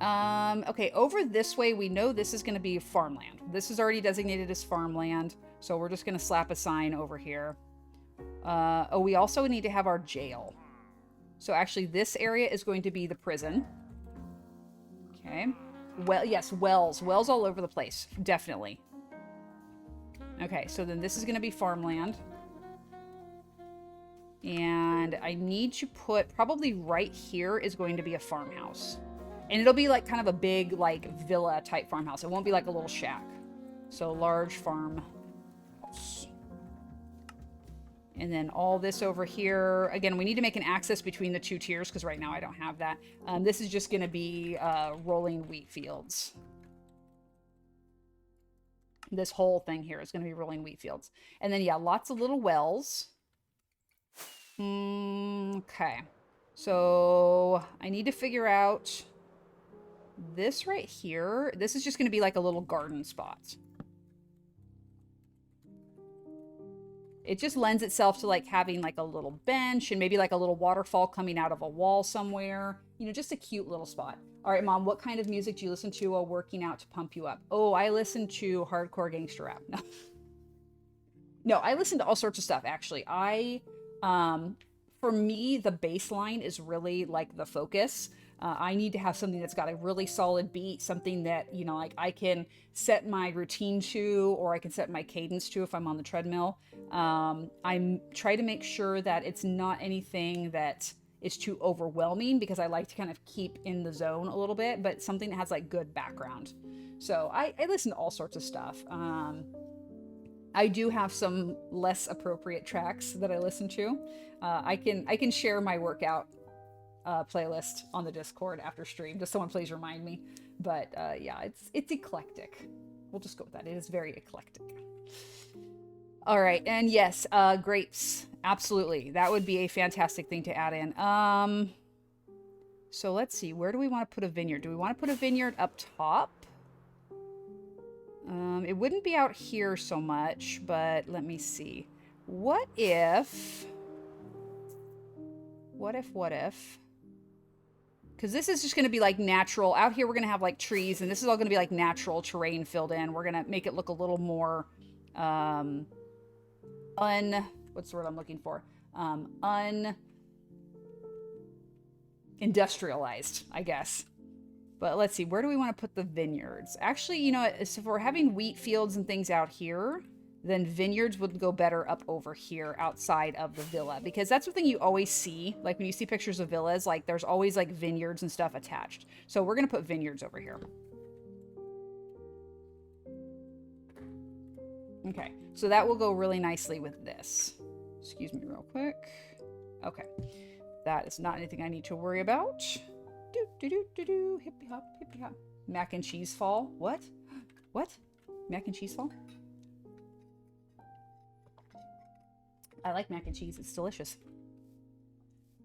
Okay, over this way, we know this is going to be farmland. This is already designated as farmland. So we're just going to slap a sign over here. Oh, we also need to have our jail. So actually, this area is going to be the prison. Okay. Well, yes, wells. Wells all over the place. Definitely. Okay, so then this is going to be farmland. And I need to put, probably right here is going to be a farmhouse. And it'll be like kind of a big, like, villa type farmhouse. It won't be like a little shack. So large farmhouse. And then all this over here. Again, we need to make an access between the two tiers because right now I don't have that. This is just going to be rolling wheat fields. This whole thing here is going to be rolling wheat fields. And then, yeah, lots of little wells. Okay. So I need to figure out this right here. This is just going to be like a little garden spot. It just lends itself to like having like a little bench and maybe like a little waterfall coming out of a wall somewhere. You know, just a cute little spot. All right, Mom, what kind of music do you listen to while working out to pump you up? Oh, I listen to hardcore gangster rap. No, no, I listen to all sorts of stuff, actually. For me, the bass line is really like the focus. I need to have something that's got a really solid beat, something that, you know, like I can set my routine to, or I can set my cadence to if I'm on the treadmill. I try to make sure that it's not anything that is too overwhelming because I like to kind of keep in the zone a little bit, but something that has like good background. So I listen to all sorts of stuff. I do have some less appropriate tracks that I listen to. I can share my workout playlist on the Discord after stream. Just someone please remind me. But yeah, it's eclectic. We'll just go with that. It is very eclectic. All right, and yes, grapes. Absolutely. That would be a fantastic thing to add in. So let's see. Where do we want to put a vineyard? Do we want to put a vineyard up top? It wouldn't be out here so much, but let me see. What if... What if... Because this is just going to be like natural. Out here we're going to have like trees, and this is all going to be like natural terrain filled in. We're going to make it look a little more... what's the word I'm looking for? Industrialized, I guess. But let's see, where do we want to put the vineyards? Actually, you know, if we're having wheat fields and things out here, then vineyards would go better up over here outside of the villa, because that's the thing you always see. Like when you see pictures of villas, like there's always like vineyards and stuff attached. So we're going to put vineyards over here. Okay, so that will go really nicely with this. Excuse me real quick. Okay, that is not anything I need to worry about. Hippy hop, hippy hop. Mac and cheese fall. What? What? Mac and cheese fall? I like mac and cheese. It's delicious.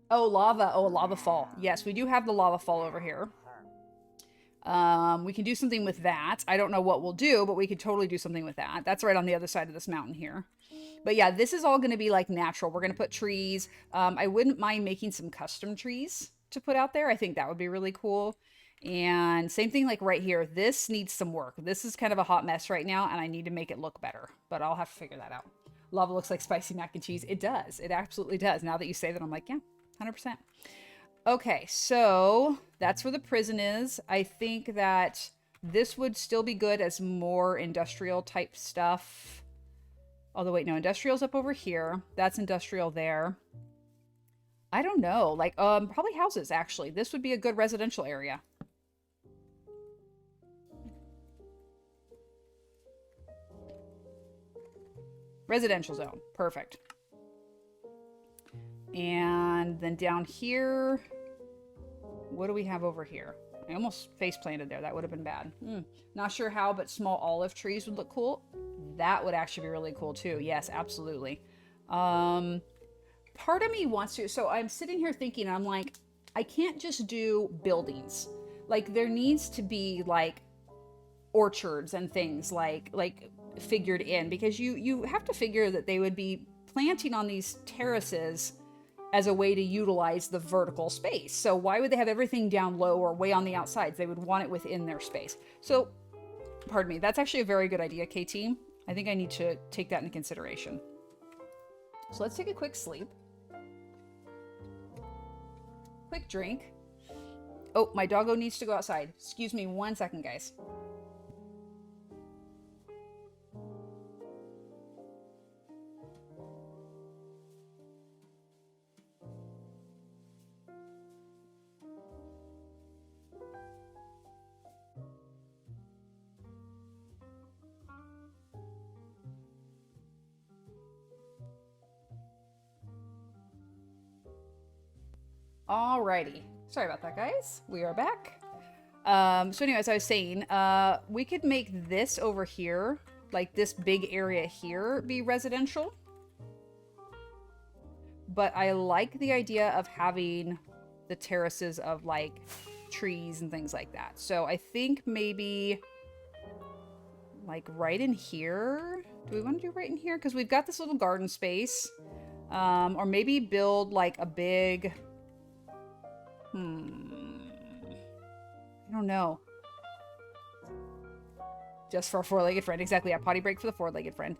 Oh, lava. Oh, a lava fall. Yes, we do have the lava fall over here. We can do something with that. I don't know what we'll do, but we could totally do something with that. That's right on the other side of this mountain here. But yeah, this is all going to be like natural. We're going to put trees. I wouldn't mind making some custom trees to put out there. I think that would be really cool. And same thing like right here. This needs some work. This is kind of a hot mess right now, and I need to make it look better. But I'll have to figure that out. Lava looks like spicy mac and cheese. It does. It absolutely does. Now that you say that, I'm like, yeah, 100%. Okay, so that's where the prison is. I think that this would still be good as more industrial type stuff. Although, wait, no, industrial's up over here. That's industrial there. I don't know, like, probably houses, actually. This would be a good residential area. Residential zone, perfect. And then down here, what do we have over here? I almost face planted there. That would have been bad. Not sure how, but small olive trees would look cool. That would actually be really cool too. Yes, absolutely. Part of me wants to, so I'm sitting here thinking, I'm like, I can't just do buildings. Like there needs to be like orchards and things like figured in, because you have to figure that they would be planting on these terraces as a way to utilize the vertical space. So why would they have everything down low or way on the outsides? They would want it within their space. So, pardon me, that's actually a very good idea, KT. I think I need to take that into consideration. So let's take a quick sleep. Quick drink. Oh, my doggo needs to go outside. Excuse me 1 second, guys. Alrighty. Sorry about that, guys. We are back. So anyways, I was saying, we could make this over here, like this big area here, be residential. But I like the idea of having the terraces of like trees and things like that. So I think maybe like right in here. Do we want to do right in here? Because we've got this little garden space. Or maybe build like a big... I don't know. Just for a four-legged friend. Exactly. A potty break for the four-legged friend.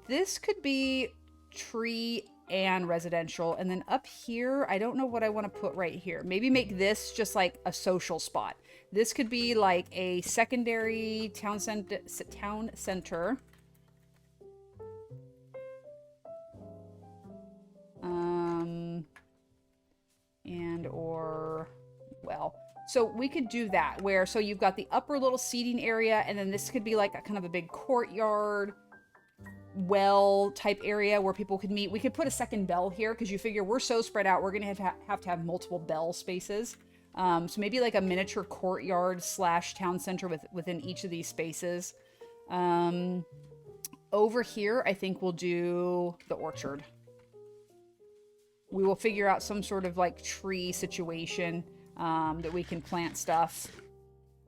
This could be tree and residential. And then up here, I don't know what I want to put right here. Maybe make this just like a social spot. This could be like a secondary town center. So we could do that where, so you've got the upper little seating area, and then this could be like a kind of a big courtyard, well type area where people could meet. We could put a second bell here because you figure we're so spread out, we're going to have to have multiple bell spaces. So maybe like a miniature courtyard / town center within each of these spaces. Over here, I think we'll do the orchard. We will figure out some sort of like tree situation that we can plant stuff.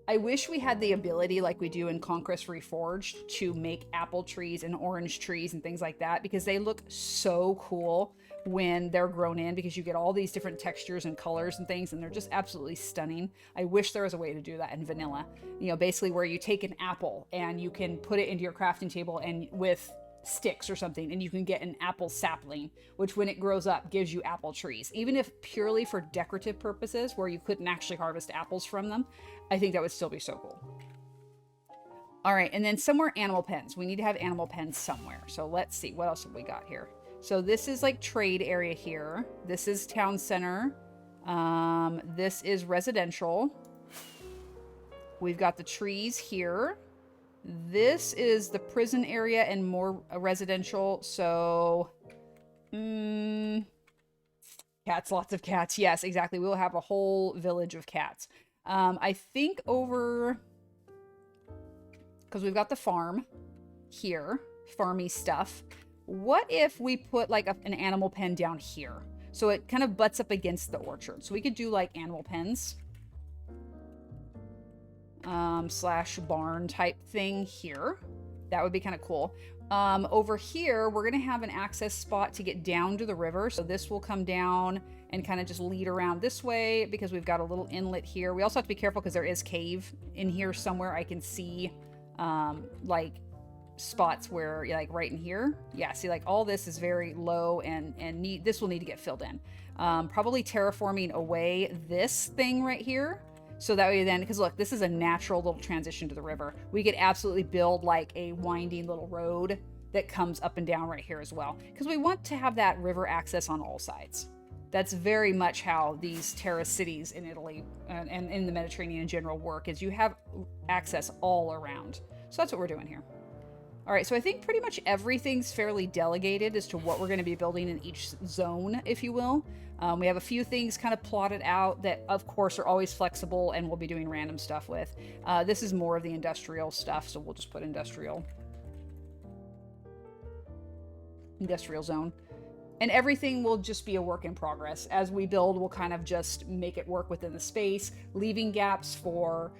I wish we had the ability like we do in Conquest Reforged to make apple trees and orange trees and things like that, because they look so cool when they're grown in, because you get all these different textures and colors and things, and they're just absolutely stunning. I wish there was a way to do that in vanilla. You know, basically where you take an apple and you can put it into your crafting table and with sticks or something, and you can get an apple sapling, which when it grows up gives you apple trees. Even if purely for decorative purposes where you couldn't actually harvest apples from them, I think that would still be so cool. All right, and then somewhere animal pens. We need to have animal pens somewhere. So let's see, what else have we got here? So this is like trade area here. This is town center. This is residential. We've got the trees here. This is the prison area and more residential. So, cats, lots of cats. Yes, exactly. We will have a whole village of cats. I think over, because we've got the farm here, farmy stuff. What if we put like an animal pen down here? So it kind of butts up against the orchard. So we could do like animal pens. / barn type thing here. That would be kind of cool. Over here, we're going to have an access spot to get down to the river. So this will come down and kind of just lead around this way because we've got a little inlet here. We also have to be careful because there is cave in here somewhere. I can see like spots where like right in here. Yeah, see like all this is very low and this will need to get filled in. Probably terraforming away this thing right here. So that way then, because look, this is a natural little transition to the river. We could absolutely build like a winding little road that comes up and down right here as well. Because we want to have that river access on all sides. That's very much how these terrace cities in Italy and in the Mediterranean in general work, is you have access all around. So that's what we're doing here. All right, so I think pretty much everything's fairly delegated as to what we're going to be building in each zone, if you will. We have a few things kind of plotted out that, of course, are always flexible and we'll be doing random stuff with. This is more of the industrial stuff, so we'll just put industrial zone. And everything will just be a work in progress. As we build, we'll kind of just make it work within the space, leaving gaps for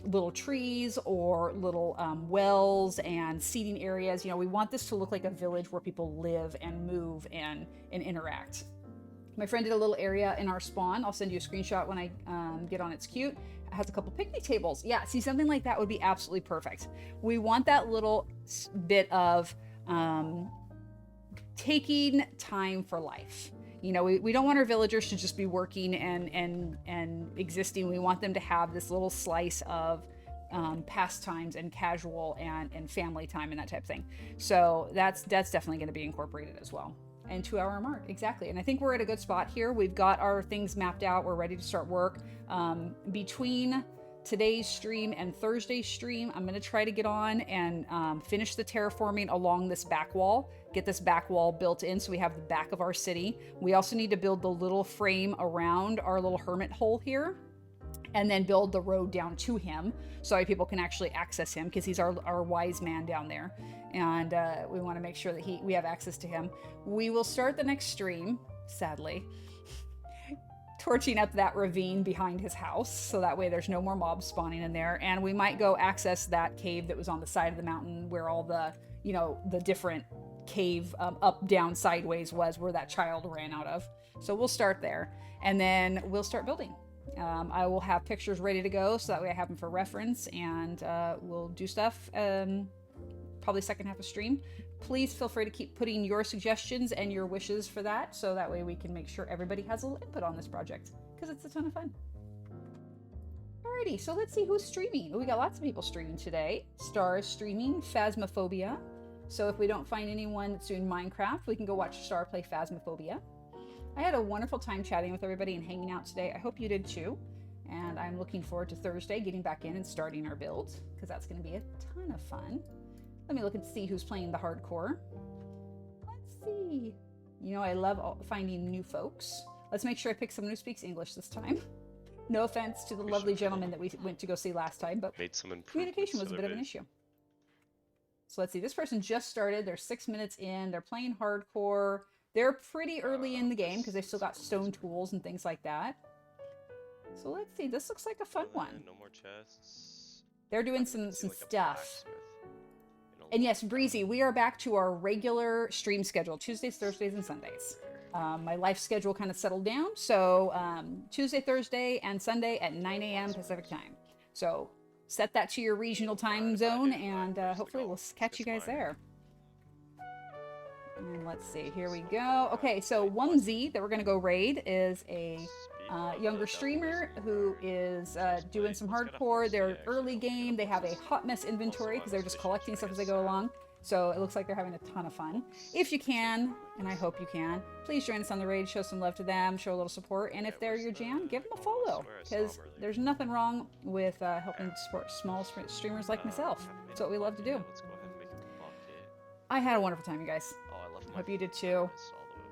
little trees or little wells and seating areas. You know, we want this to look like a village where people live and move and interact. My friend did a little area in our spawn. I'll send you a screenshot when I get on. It's cute. It has a couple picnic tables. Yeah, see, something like that would be absolutely perfect. We want that little bit of taking time for life. You know, we don't want our villagers to just be working and existing. We want them to have this little slice of pastimes and casual and family time and that type of thing. So that's definitely going to be incorporated as well. And 2 hour mark, exactly. And I think we're at a good spot here. We've got our things mapped out. We're ready to start work. Between today's stream and Thursday's stream, I'm going to try to get on and finish the terraforming along this back wall, get this back wall built in so we have the back of our city. We also need to build the little frame around our little hermit hole here, and then build the road down to him so people can actually access him, because he's our wise man down there. And we want to make sure that we have access to him. We will start the next stream, sadly, torching up that ravine behind his house, so that way there's no more mobs spawning in there. And we might go access that cave that was on the side of the mountain where all the, you know, the different cave up, down, sideways was, where that child ran out of. So we'll start there, and then we'll start building. I will have pictures ready to go so that way I have them for reference, and we'll do stuff probably second half of stream. Please feel free to keep putting your suggestions and your wishes for that, so that way we can make sure everybody has a little input on this project, because it's a ton of fun. Alrighty, so let's see who's streaming. We got lots of people streaming today. Star is streaming Phasmophobia. So if we don't find anyone that's doing Minecraft, we can go watch Star play Phasmophobia. I had a wonderful time chatting with everybody and hanging out today. I hope you did too. And I'm looking forward to Thursday getting back in and starting our build, because that's going to be a ton of fun. Let me look and see who's playing the hardcore. Let's see. You know, I love finding new folks. Let's make sure I pick someone who speaks English this time. No offense to the lovely gentleman that we went to go see last time, but Made some communication was a bit of an issue. So let's see. This person just started. They're 6 minutes in. They're playing hardcore. They're pretty early in the game because they've still got stone tools and things like that. So let's see. This looks like a fun one. No more chests. They're doing some stuff. And yes, Breezy, we are back to our regular stream schedule, Tuesdays, Thursdays, and Sundays. My life schedule kind of settled down, so Tuesday, Thursday, and Sunday at 9 a.m. Pacific time. So set that to your regional time zone, and hopefully we'll catch you guys there. And let's see, here we go. Okay, so 1Z that we're going to go raid is a younger streamer who is doing some hardcore. They're early game. They have a hot mess inventory because they're just collecting stuff as they go along. So it looks like they're having a ton of fun. If you can, and I hope you can, please join us on the raid, show some love to them, show a little support, and if they're your jam, give them a follow, because there's nothing wrong with helping support small streamers like myself. That's what we love to do. I had a wonderful time, you guys. Hope you did too.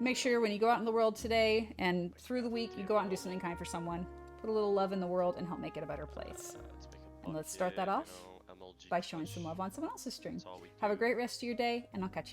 Make sure when you go out in the world today and through the week, you go out and do something kind for someone. Put a little love in the world and help make it a better place. And let's start that off by showing some love on someone else's stream. Have a great rest of your day, and I'll catch you.